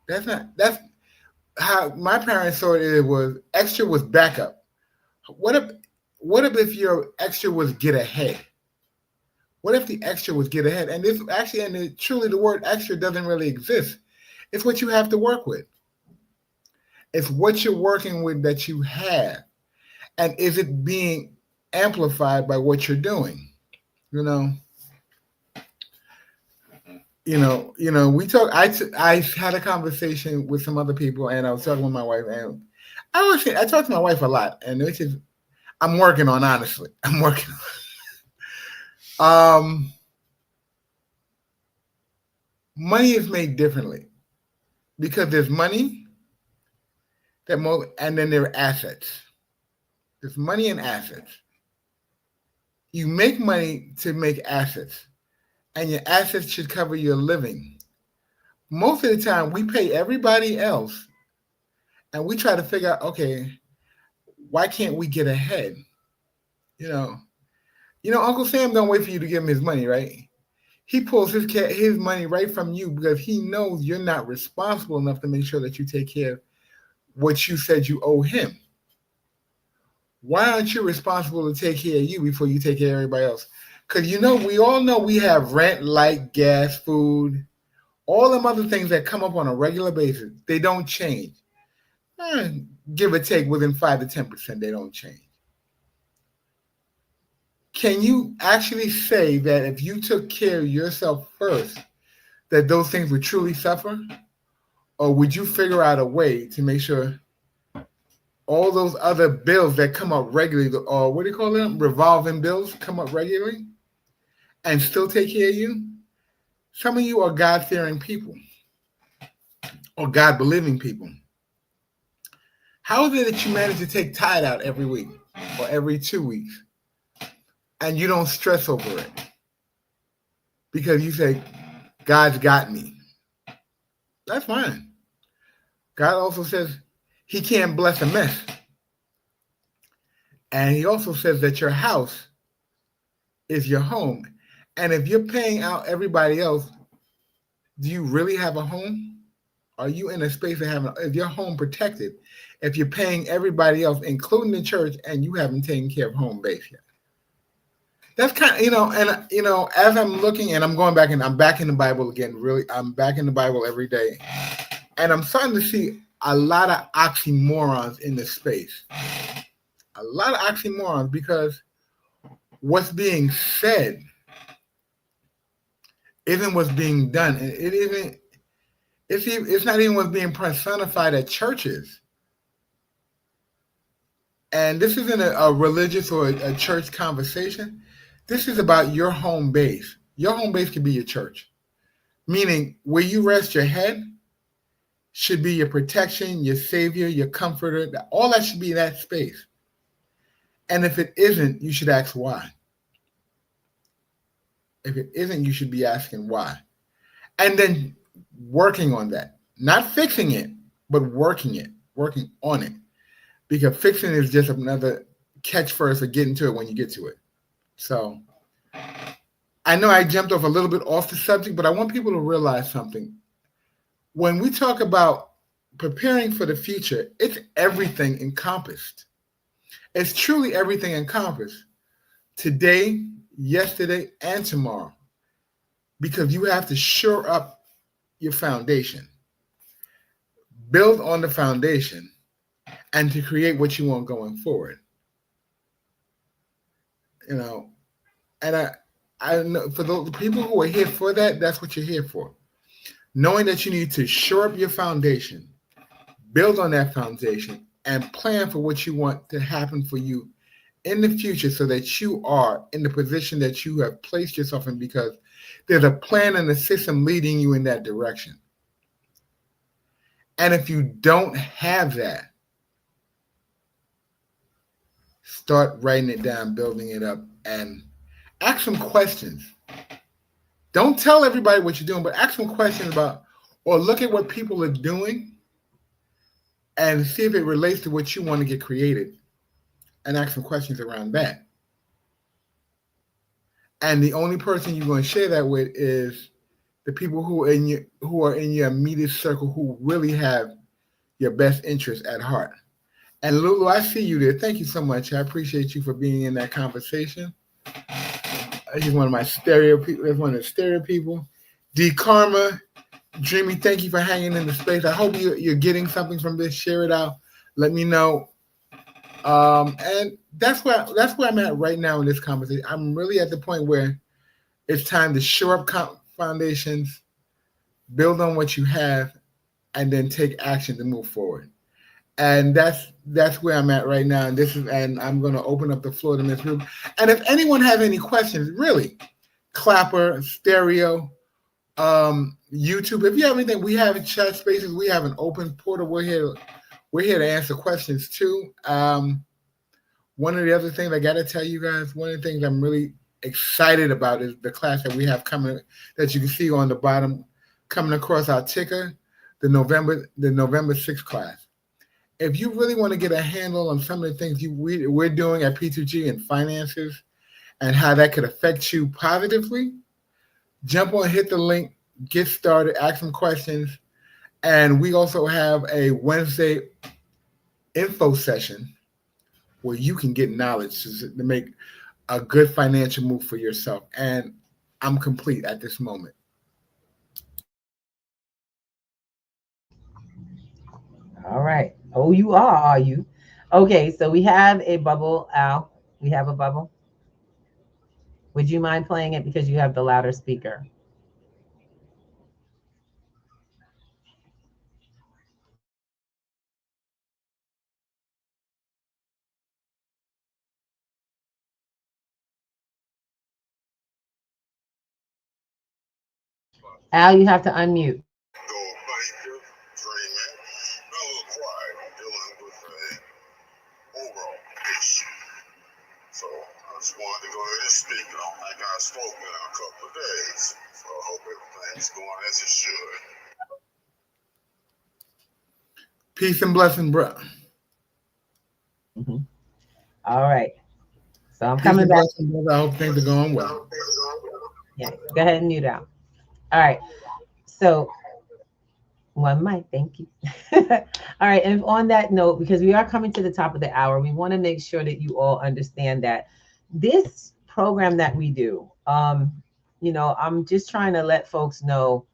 That's how my parents saw it. It was extra was backup. What if your extra was get ahead? What if the extra was get ahead? And this actually, and truly the word extra doesn't really exist. It's what you have to work with. It's what you're working with that you have. And is it being amplified by what you're doing? We talk. I had a conversation with some other people, and I was talking with my wife, and I talk to my wife a lot, and which is I'm working on, honestly. I'm working on. Money is made differently because there's money and then there are assets. There's money and assets. You make money to make assets. and your assets should cover your living. Most of the time, we pay everybody else, and we try to figure out, okay, why can't we get ahead? You know, Uncle Sam don't wait for you to give him his money, right? He pulls his money right from you because he knows you're not responsible enough to make sure that you take care of what you said you owe him. Why aren't you responsible to take care of you before you take care of everybody else? Because we all know we have rent, light, gas, food, all them other things that come up on a regular basis. They don't change. Give or take within 5 to 10%, they don't change. Can you actually say that if you took care of yourself first, that those things would truly suffer? Or would you figure out a way to make sure all those other bills that come up regularly, or what do you call them? Revolving bills come up regularly and still take care of you? Some of you are God-fearing people or God-believing people. How is it that you manage to take tithe out every week or every 2 weeks and you don't stress over it? Because you say, God's got me. That's fine. God also says he can't bless a mess. And he also says that your house is your home. And if you're paying out everybody else, do you really have a home? Are you in a space of is your home protected if you're paying everybody else, including the church, and you haven't taken care of home base yet? That's kind of, as I'm looking and I'm going back and I'm back in the Bible again, really, I'm back in the Bible every day. And I'm starting to see a lot of oxymorons in this space. A lot of oxymorons because what's being said isn't what's being done. It's not even what's being personified at churches. And this isn't a religious or a church conversation. This is about your home base. Your home base can be your church. Meaning where you rest your head should be your protection, your savior, your comforter. All that should be that space. And if it isn't, you should ask why. If it isn't, you should be asking why. And then working on that. Not fixing it, but working on it. Because fixing is just another catchphrase for getting to it when you get to it. So I know I jumped off a little bit off the subject, but I want people to realize something. When we talk about preparing for the future, it's everything encompassed. It's truly everything encompassed. Today, yesterday, and tomorrow. Because you have to shore up your foundation. Build on the foundation and to create what you want going forward. And I know for the people who are here for that, that's what you're here for. Knowing that you need to shore up your foundation, build on that foundation, and plan for what you want to happen for you in the future so that you are in the position that you have placed yourself in because there's a plan and a system leading you in that direction. And if you don't have that, start writing it down, building it up, and ask some questions. Don't tell everybody what you're doing, but ask some questions about, or look at what people are doing and see if it relates to what you want to get created and ask some questions around that. And the only person you're going to share that with is the people who are in your immediate circle who really have your best interest at heart. And Lulu, I see you there. Thank you so much. I appreciate you for being in that conversation. He's one of my stereo people. That's one of the stereo people. D Karma, Dreamy, thank you for hanging in the space. I hope you're getting something from this. Share it out. Let me know. And that's where I'm at right now in this conversation. I'm really at the point where it's time to shore up foundations, build on what you have, and then take action to move forward. And that's where I'm at right now. And I'm going to open up the floor to Ms. Ruby. And if anyone has any questions, really, Clapper, Stereo, YouTube, if you have anything, we have chat spaces. We have an open portal. We're here to answer questions too. One of the other things I got to tell you guys, one of the things I'm really excited about is the class that we have coming, that you can see on the bottom, coming across our ticker, the November 6th class. If you really want to get a handle on some of the things we're doing at P2G in finances and how that could affect you positively, jump on, hit the link, get started, ask some questions. And we also have a Wednesday info session where you can get knowledge to make a good financial move for yourself. And I'm complete at this moment. All right. Oh, you are you? Okay, so we have a bubble, Al. We have a bubble. Would you mind playing it because you have the louder speaker? Al, you have to unmute. So I just wanted to go ahead and speak. I don't think I've spoken in a couple of days. So I hope everything's going as it should. Peace and blessing, bro. Mm-hmm. All right. So I'm coming back. Blessing, I hope things are going well. Yeah, go ahead and mute out. All right. So one mic, thank you. All right, and on that note, because we are coming to the top of the hour, we want to make sure that you all understand that this program that we do, you know, I'm just trying to let folks know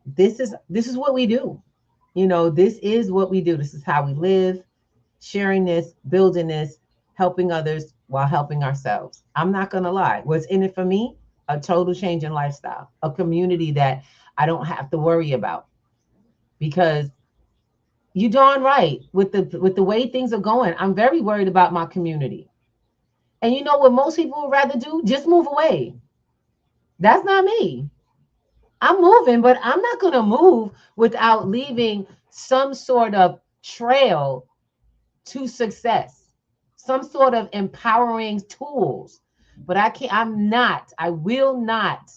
this is what we do. You know, this is what we do. This is how we live, sharing this, building this, helping others while helping ourselves. I'm not going to lie. What's in it for me? A total change in lifestyle, a community that I don't have to worry about. Because you're darn right, with the way things are going, I'm very worried about my community. And you know what most people would rather do? Just move away. That's not me. I'm moving, but I'm not going to move without leaving some sort of trail to success, some sort of empowering tools. But I will not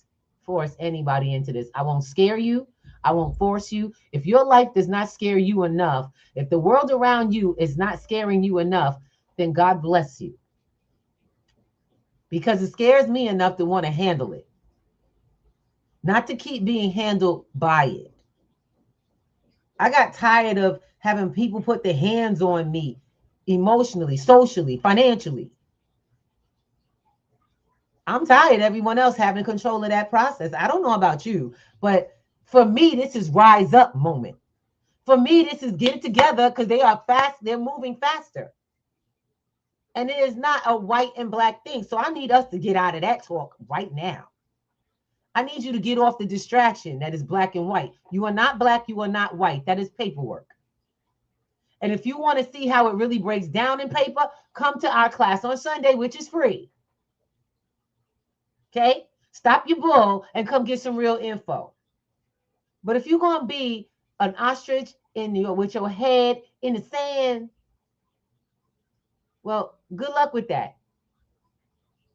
force anybody into this. I won't scare you. I won't force you. If your life does not scare you enough, if the world around you is not scaring you enough, then God bless you. Because it scares me enough to want to handle it, not to keep being handled by it. I got tired of having people put their hands on me emotionally, socially, financially. I'm tired of everyone else having control of that process. I don't know about you, but for me, this is rise up moment. For me, this is get it together because they are fast. They're moving faster. And it is not a white and black thing. So I need us to get out of that talk right now. I need you to get off the distraction that is black and white. You are not black. You are not white. That is paperwork. And if you want to see how it really breaks down in paper, come to our class on Sunday, which is free. Okay? Stop your bull and come get some real info. But if you're going to be an ostrich with your head in the sand, well, good luck with that.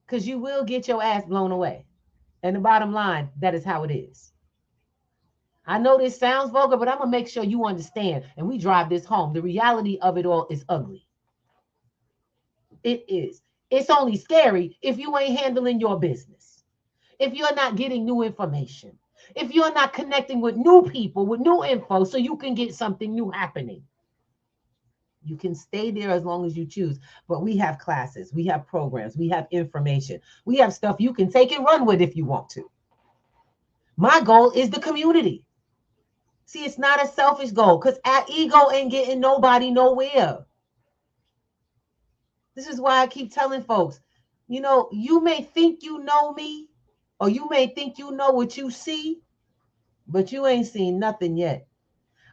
Because you will get your ass blown away. And the bottom line, that is how it is. I know this sounds vulgar, but I'm going to make sure you understand. And we drive this home. The reality of it all is ugly. It is. It's only scary if you ain't handling your business. If you're not getting new information. If you're not connecting with new people, with new info, so you can get something new happening. You can stay there as long as you choose. But we have classes, we have programs, we have information. We have stuff you can take and run with if you want to. My goal is the community. See, it's not a selfish goal because our ego ain't getting nobody nowhere. This is why I keep telling folks, you know, you may think you know me, or you may think you know what you see, but you ain't seen nothing yet.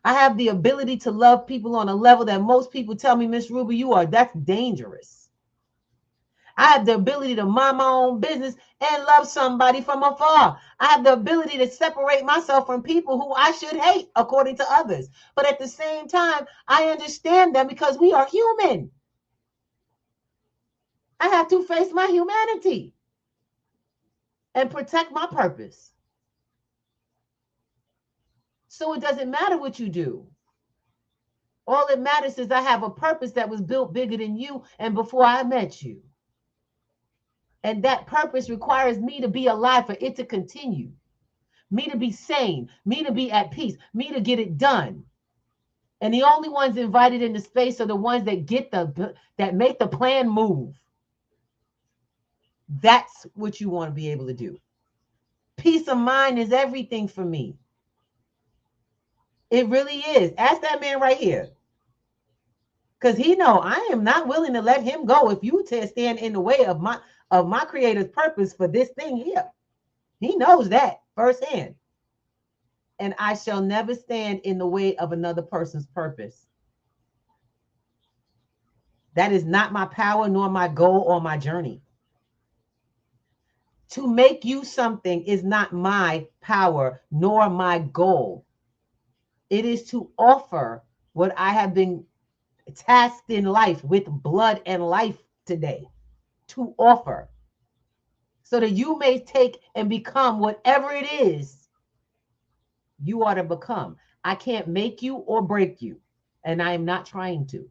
I have the ability to love people on a level that most people tell me, Miss Ruby, that's dangerous. I have the ability to mind my own business and love somebody from afar. I have the ability to separate myself from people who I should hate according to others. But at the same time, I understand them because we are human. I have to face my humanity. and protect my purpose. So it doesn't matter what you do. All it matters is I have a purpose that was built bigger than you and before I met you. And that purpose requires me to be alive for it to continue, me to be sane, me to be at peace, me to get it done. And the only ones invited into space are the ones that make the plan move. That's what you want to be able to do. Peace of mind is everything for me. It really is. Ask that man right here. Because he know I am not willing to let him go if you stand in the way of my creator's purpose for this thing here. He knows that firsthand. And I shall never stand in the way of another person's purpose. That is not my power, nor my goal, or my journey. To make you something is not my power, nor my goal. It is to offer what I have been tasked in life with blood and life today, to offer, so that you may take and become whatever it is you are to become. I can't make you or break you, and I am not trying to.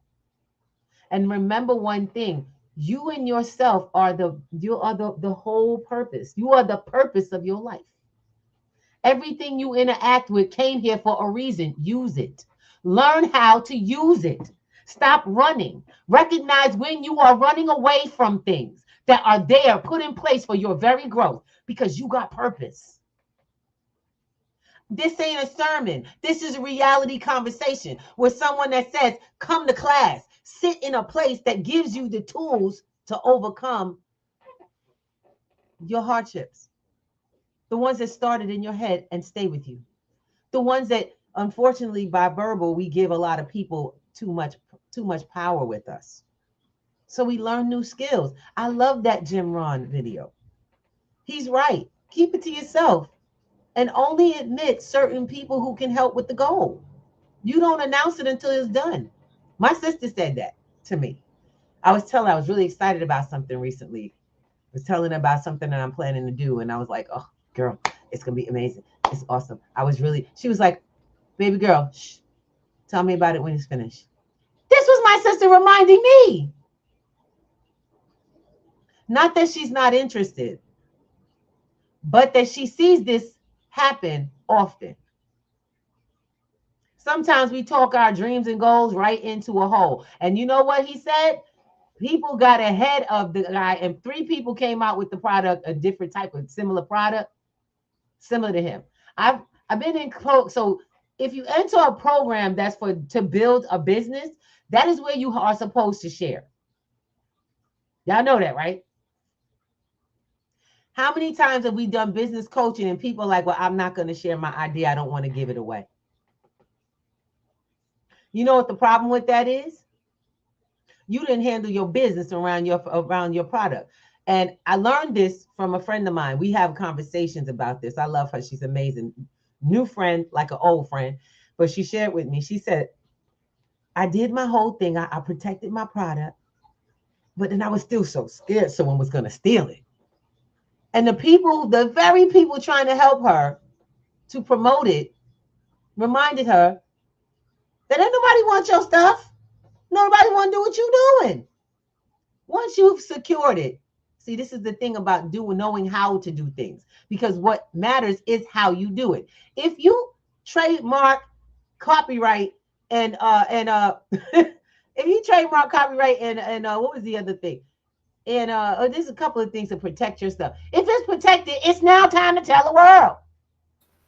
And remember one thing, you and yourself are the whole purpose. You are the purpose of your life. Everything you interact with came here for a reason. Use it. Learn how to use it. Stop running. Recognize when you are running away from things that are there, put in place for your very growth, because you got purpose. This ain't a sermon. This is a reality conversation with someone that says, come to class, sit in a place that gives you the tools to overcome your hardships. The ones that started in your head and stay with you. The ones that, unfortunately, by verbal, we give a lot of people too much power with us. So we learn new skills. I love that Jim Rohn video. He's right. Keep it to yourself and only admit certain people who can help with the goal. You don't announce it until it's done. My sister said that to me. I was really excited about something recently. I was telling her about something that I'm planning to do. And I was like, oh, girl, it's going to be amazing. It's awesome. She was like, baby girl, shh, tell me about it when it's finished. This was my sister reminding me. Not that she's not interested, but that she sees this happen often. Sometimes we talk our dreams and goals right into a hole. And you know what he said? People got ahead of the guy, and 3 people came out with the product, a different type of similar product, similar to him. I've been in, so if you enter a program that's to build a business, that is where you are supposed to share. Y'all know that, right? How many times have we done business coaching and people are like, well, I'm not going to share my idea. I don't want to give it away. You know what the problem with that is? You didn't handle your business around your product. And I learned this from a friend of mine. We have conversations about this. I love her. She's amazing. New friend, like an old friend. But she shared with me. She said, I did my whole thing. I protected my product. But then I was still so scared someone was going to steal it. And the very people trying to help her to promote it, reminded her that ain't nobody want your stuff. Nobody want to do what you're doing. Once you've secured it, see, this is the thing about knowing how to do things, because what matters is how you do it. If you trademark, copyright, and if you trademark, copyright, and what was the other thing? And there's a couple of things to protect your stuff. If it's protected, it's now time to tell the world.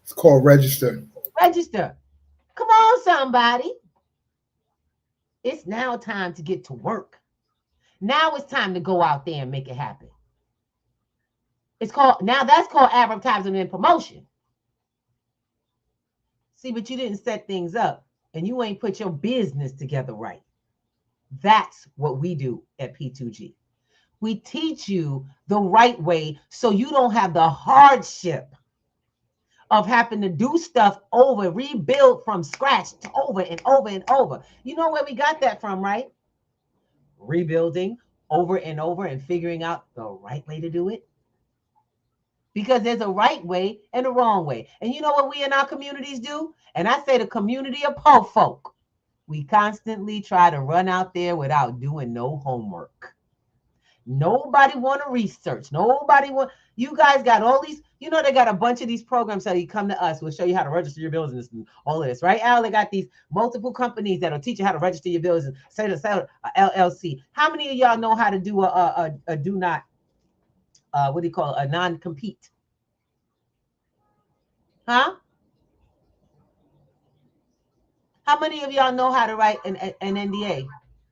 It's called register. Register. Come on, somebody. It's now time to get to work. Now it's time to go out there and make it happen. That's called advertising and promotion. See, but you didn't set things up and you ain't put your business together right. That's what we do at P2G. We teach you the right way so you don't have the hardship of having to do stuff over, rebuild from scratch over and over and over. You know where we got that from, right? Rebuilding over and over and figuring out the right way to do it. because there's a right way and a wrong way. And you know what we in our communities do? And I say the community of po folk. We constantly try to run out there without doing no homework. Nobody want to research. Nobody want. You guys got all these. You know they got a bunch of these programs that you come to us. We'll show you how to register your business and all of this, right? Al, they got these multiple companies that'll teach you how to register your business. Say to sell a LLC. How many of y'all know how to do a do not what do you call it? A non-compete? Huh? How many of y'all know how to write an NDA,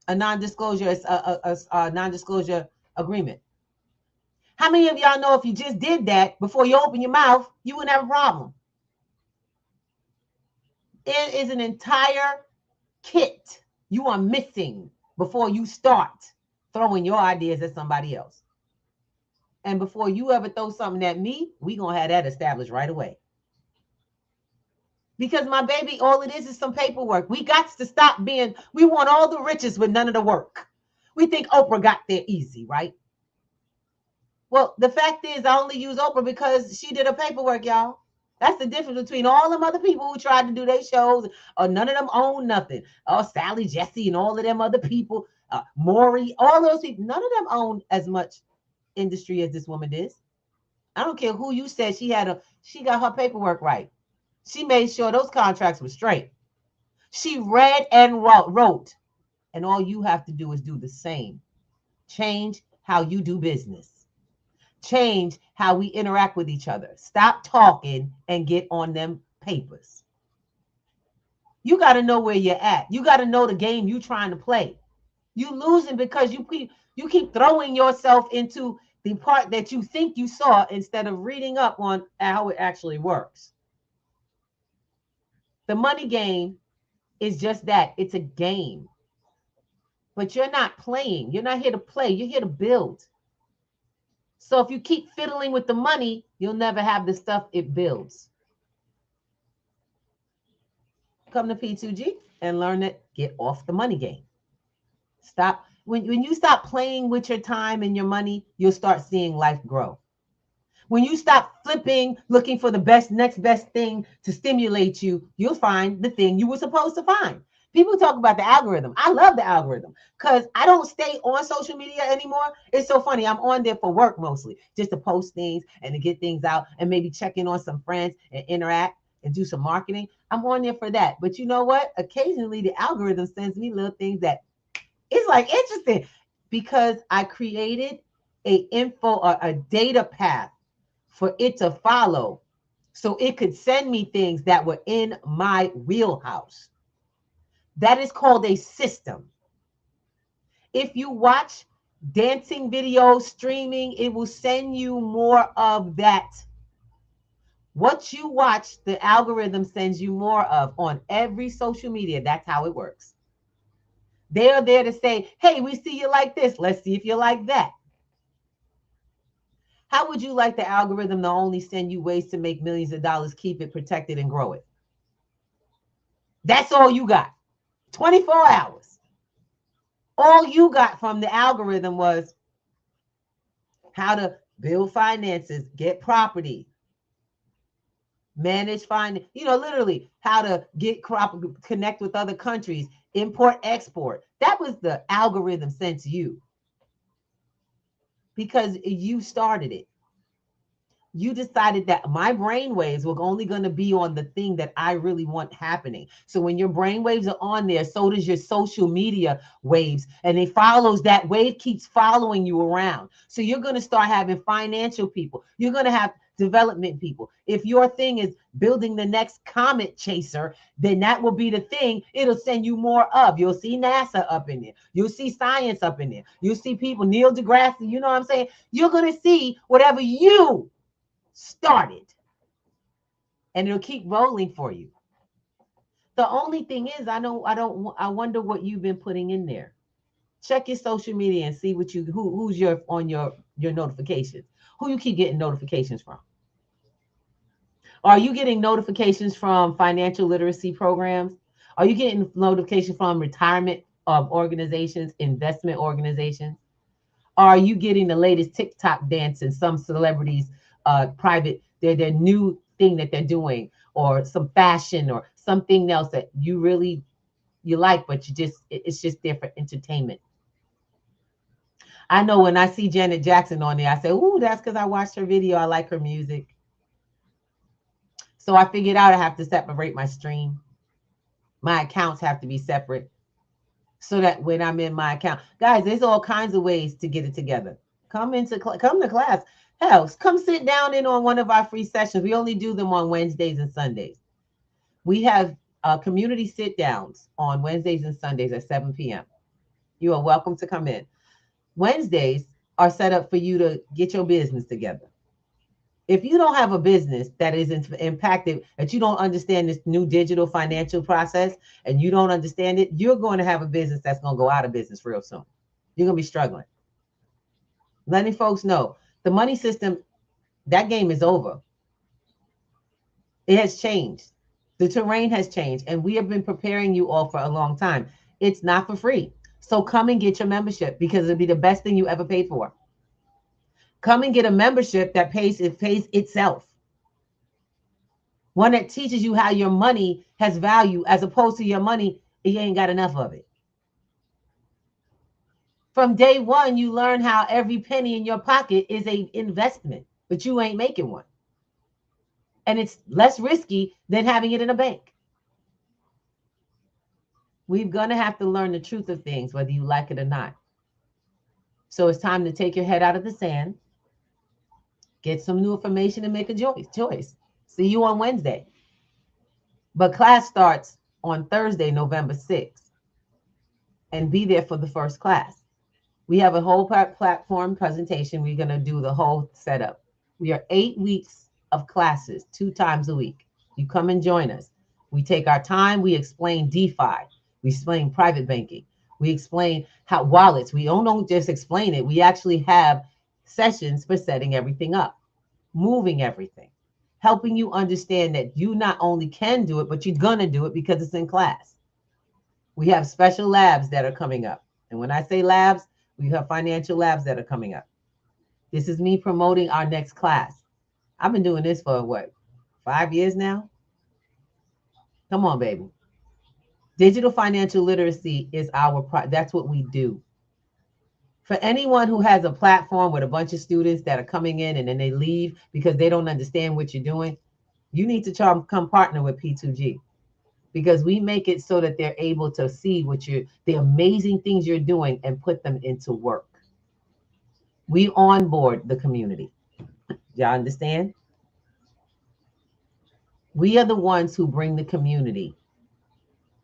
a non-disclosure, a non-disclosure agreement? How many of y'all know if you just did that before you open your mouth, you wouldn't have a problem? It is an entire kit you are missing before you start throwing your ideas at somebody else. And before you ever throw something at me, we gonna have that established right away. Because my baby, all it is some paperwork. We got to stop being, we want all the riches with none of the work. We think Oprah got there easy, right? Well, the fact is I only use Oprah because she did her paperwork, y'all. That's the difference between all them other people who tried to do their shows, or none of them own nothing. Oh, Sally Jesse and all of them other people, Maury, all those people, none of them own as much industry as this woman did. I don't care who you said she got her paperwork right. She made sure those contracts were straight. She read and wrote. And all you have to do is do the same. Change how you do business. Change how we interact with each other. Stop talking and get on them papers. You got to know where you're at. You got to know the game you're trying to play. You losing because you keep throwing yourself into the part that you think you saw instead of reading up on how it actually works. The money game is just that. It's a game. But you're not playing. You're not here to play. You're here to build. So if you keep fiddling with the money, you'll never have the stuff it builds. Come to P2G and learn it. Get off the money game. Stop. When you stop playing with your time and your money, you'll start seeing life grow. When you stop flipping, looking for the next best thing to stimulate you, you'll find the thing you were supposed to find. People talk about the algorithm. I love the algorithm because I don't stay on social media anymore. It's so funny. I'm on there for work mostly, just to post things and to get things out and maybe check in on some friends and interact and do some marketing. I'm on there for that. But you know what? Occasionally the algorithm sends me little things that it's like interesting because I created a info or a data path for it to follow so it could send me things that were in my wheelhouse. That is called a system. If you watch dancing videos, streaming, it will send you more of that. What you watch, the algorithm sends you more of on every social media. That's how it works. They are there to say, hey, we see you like this. Let's see if you like that. How would you like the algorithm to only send you ways to make millions of dollars, keep it protected and grow it? That's all you got. 24 hours. All you got from the algorithm was how to build finances, get property, manage finance, literally how to connect with other countries, import, export. That was the algorithm sent to you because you started it. You decided that my brainwaves were only going to be on the thing that I really want happening. So when your brainwaves are on there, so does your social media waves. And it follows, that wave keeps following you around. So you're going to start having financial people. You're going to have development people. If your thing is building the next comet chaser, then that will be the thing it'll send you more of. You'll see NASA up in there. You'll see science up in there. You'll see people, Neil deGrasse, you know what I'm saying? You're going to see whatever you started, and it'll keep rolling for you. The only thing is, I wonder what you've been putting in there. Check your social media and see what who's on your notifications. Who you keep getting notifications from? Are you getting notifications from financial literacy programs? Are you getting notifications from retirement organizations, investment organizations? Are you getting the latest TikTok dance and some celebrities private their new thing that they're doing, or some fashion or something else that you really you like, but it's just different entertainment. I know when I see Janet Jackson on there, I say, "Ooh, that's because I watched her video. I like her music." So I figured out I have to separate my stream. My accounts have to be separate so that when I'm in my account, guys, there's all kinds of ways to get it together. Come to class. Hell, come sit down in on one of our free sessions. We only do them on Wednesdays and Sundays. We have community sit downs on Wednesdays and Sundays at 7 p.m. You are welcome to come in. Wednesdays are set up for you to get your business together. If you don't have a business that is impacted, that you don't understand this new digital financial process and you don't understand it, you're going to have a business that's going to go out of business real soon. You're going to be struggling. Letting folks know the money system, that game is over. It has changed. The terrain has changed, and we have been preparing you all for a long time. It's not for free. So come and get your membership, because it'll be the best thing you ever paid for. Come and get a membership that pays itself. One that teaches you how your money has value, as opposed to your money, you ain't got enough of it. From day one, you learn how every penny in your pocket is an investment, but you ain't making one. And it's less risky than having it in a bank. We're going to have to learn the truth of things, whether you like it or not. So it's time to take your head out of the sand, get some new information, and make a choice. See you on Wednesday. But class starts on Thursday, November 6th, and be there for the first class. We have a whole platform presentation. We're going to do the whole setup. We are 8 weeks of classes, 2 times a week. You come and join us. We take our time. We explain DeFi. We explain private banking. We explain how wallets. We don't just explain it. We actually have sessions for setting everything up, moving everything, helping you understand that you not only can do it, but you're going to do it because it's in class. We have special labs that are coming up. And when I say labs, we have financial labs that are coming up. This is me promoting our next class. I've been doing this for what, 5 years now? Come on, baby. Digital financial literacy is that's what we do. For anyone who has a platform with a bunch of students that are coming in and then they leave because they don't understand what you're doing, you need to come partner with P2G, because we make it so that they're able to see the amazing things you're doing and put them into work. We onboard the community. Y'all understand? We are the ones who bring the community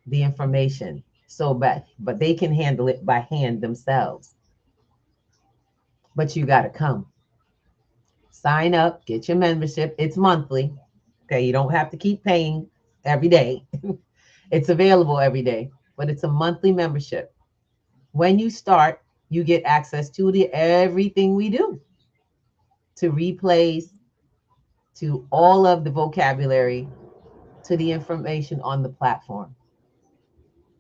the information, but they can handle it by hand themselves. But you got to come. Sign up, get your membership. It's monthly. Okay, you don't have to keep paying every day. It's available every day, but it's a monthly membership. When you start, you get access to everything we do, to replays, to all of the vocabulary, to the information on the platform,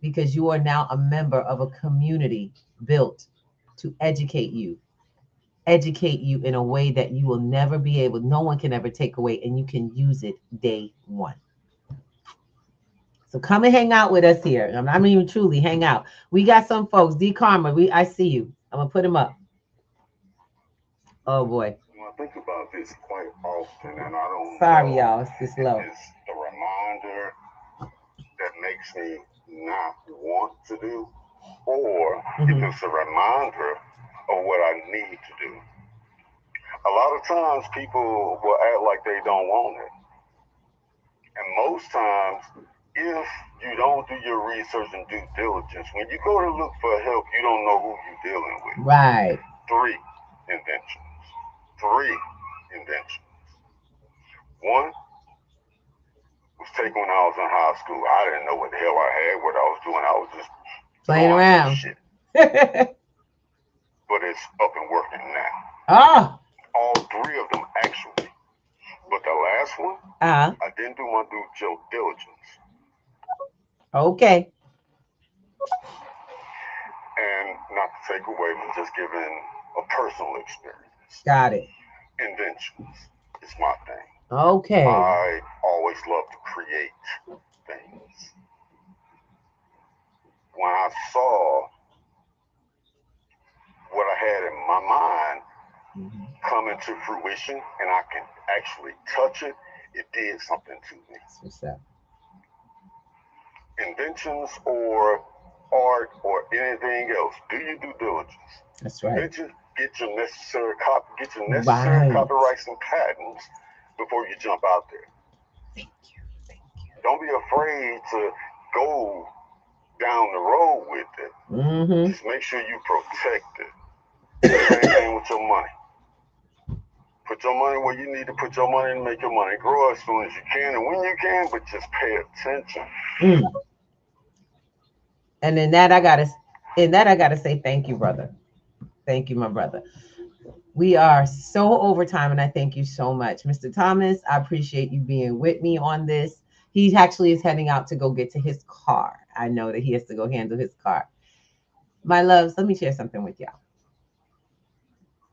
because you are now a member of a community built to educate you in a way that you will never be able, no one can ever take away, and you can use it day one. So come and hang out with us here. I mean, truly hang out. We got some folks. D Karma, I see you. I'm gonna put him up. Oh boy. I think about this quite often, and I don't. Sorry, y'all. It's this low. It's a reminder that makes me not want to do, or it's a reminder of what I need to do. A lot of times, people will act like they don't want it, and most times, if you don't do your research and due diligence, when you go to look for help, you don't know who you're dealing with. Right. 3 inventions. 3 inventions. One was taken when I was in high school. I didn't know what the hell I had, what I was doing. I was just playing around. Shit. But it's up and working now. Oh. All 3 of them, actually. But the last one, I didn't do my due diligence. Okay. And not to take away from just giving a a personal experience. Got it. Inventions is my thing. Okay. I always love to create things. When I saw what I had in my mind come into fruition and I can actually touch it, it did something to me. What's that? Inventions or art or anything else, do your due diligence. That's right. Inventions, get your necessary copyrights and patents before you jump out there. Thank you. Thank you. Don't be afraid to go down the road with it. Mm-hmm. Just make sure you protect it. Same thing with your money. Put your money where you need to put your money and make your money grow as soon as you can and when you can, but just pay attention. And in that I gotta say thank you, brother. Thank you, my brother. We are so over time, and I thank you so much, Mr. Thomas. I appreciate you being with me on this. He actually is heading out to go get to his car. I know that he has to go handle his car. My loves, let me share something with y'all.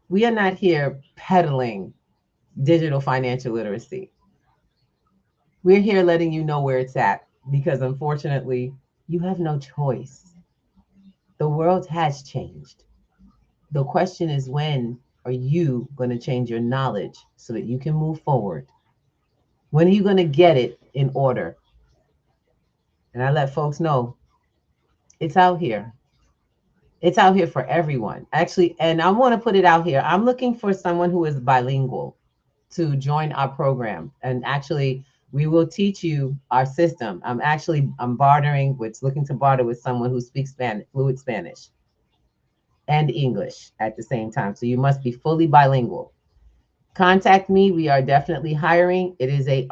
We are not here peddling digital financial literacy. We're here letting you know where it's at because unfortunately, you have no choice. The world has changed. The question is, when are you going to change your knowledge so that you can move forward? When are you going to get it in order? And I let folks know it's out here. It's out here for everyone. Actually, and I want to put it out here. I'm looking for someone who is bilingual to join our program. And actually, we will teach you our system. I'm looking to barter with someone who speaks fluent Spanish and English at the same time. So you must be fully bilingual. Contact me. We are definitely hiring. It is I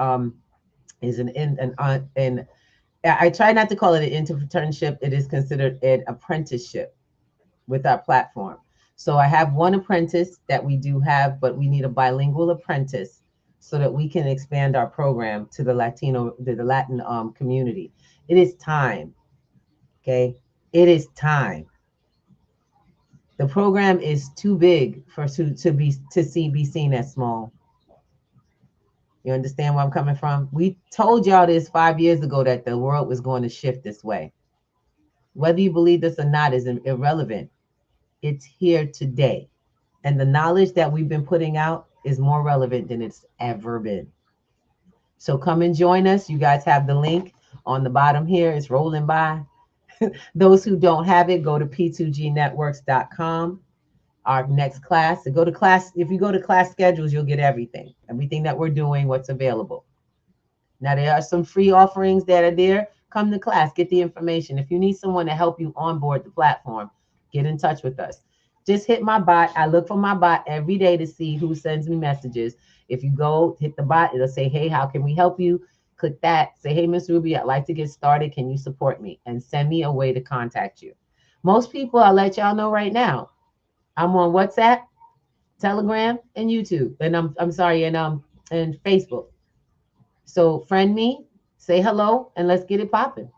try not to call it an internship. It is considered an apprenticeship with our platform. So I have one apprentice that we do have, but we need a bilingual apprentice so that we can expand our program to the Latin community. It is time. Okay. It is time. The program is too big to be seen as small. You understand where I'm coming from? We told y'all this 5 years ago that the world was going to shift this way. Whether you believe this or not is irrelevant. It's here today. And the knowledge that we've been putting out is more relevant than it's ever been. So come and join us. You guys have the link on the bottom here. It's rolling by. Those who don't have it, go to p2gnetworks.com. Our next class. If you go to class schedules, you'll get everything that we're doing, what's available. Now, there are some free offerings that are there. Come to class, get the information. If you need someone to help you onboard the platform, get in touch with us. Just hit my bot. I look for my bot every day to see who sends me messages. If you go hit the bot, it'll say, hey, how can we help you? Click that. Say, hey, Ms. Ruby, I'd like to get started. Can you support me? And send me a way to contact you. Most people, I'll let y'all know right now, I'm on WhatsApp, Telegram, and YouTube. And and Facebook. So friend me, say hello, and let's get it popping.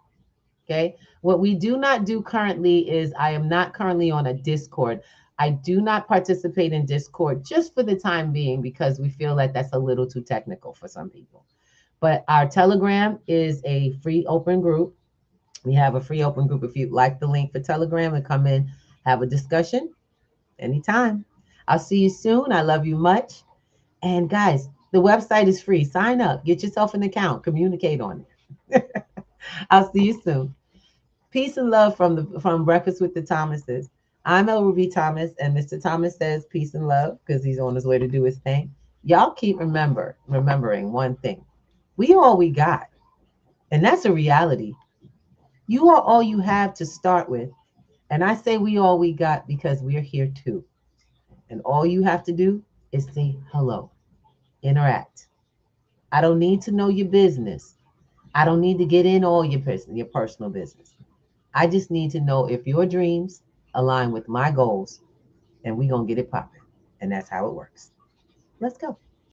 Okay. What we do not do currently is I am not currently on a Discord. I do not participate in Discord just for the time being because we feel like that's a little too technical for some people. But our Telegram is a free open group. We have a free open group. If you'd like the link for Telegram and come in, have a discussion anytime. I'll see you soon. I love you much. And guys, the website is free. Sign up, get yourself an account, communicate on it. I'll see you soon. Peace and love from Breakfast with the Thomases. I'm El Ruby Thomas, and Mr. Thomas says peace and love because he's on his way to do his thing. Y'all keep remembering one thing. We are all we got, and that's a reality. You are all you have to start with. And I say we all we got because we're here too. And all you have to do is say hello, interact. I don't need to know your business. I don't need to get in all your personal business. I just need to know if your dreams align with my goals, and we're going to get it popping. And that's how it works. Let's go.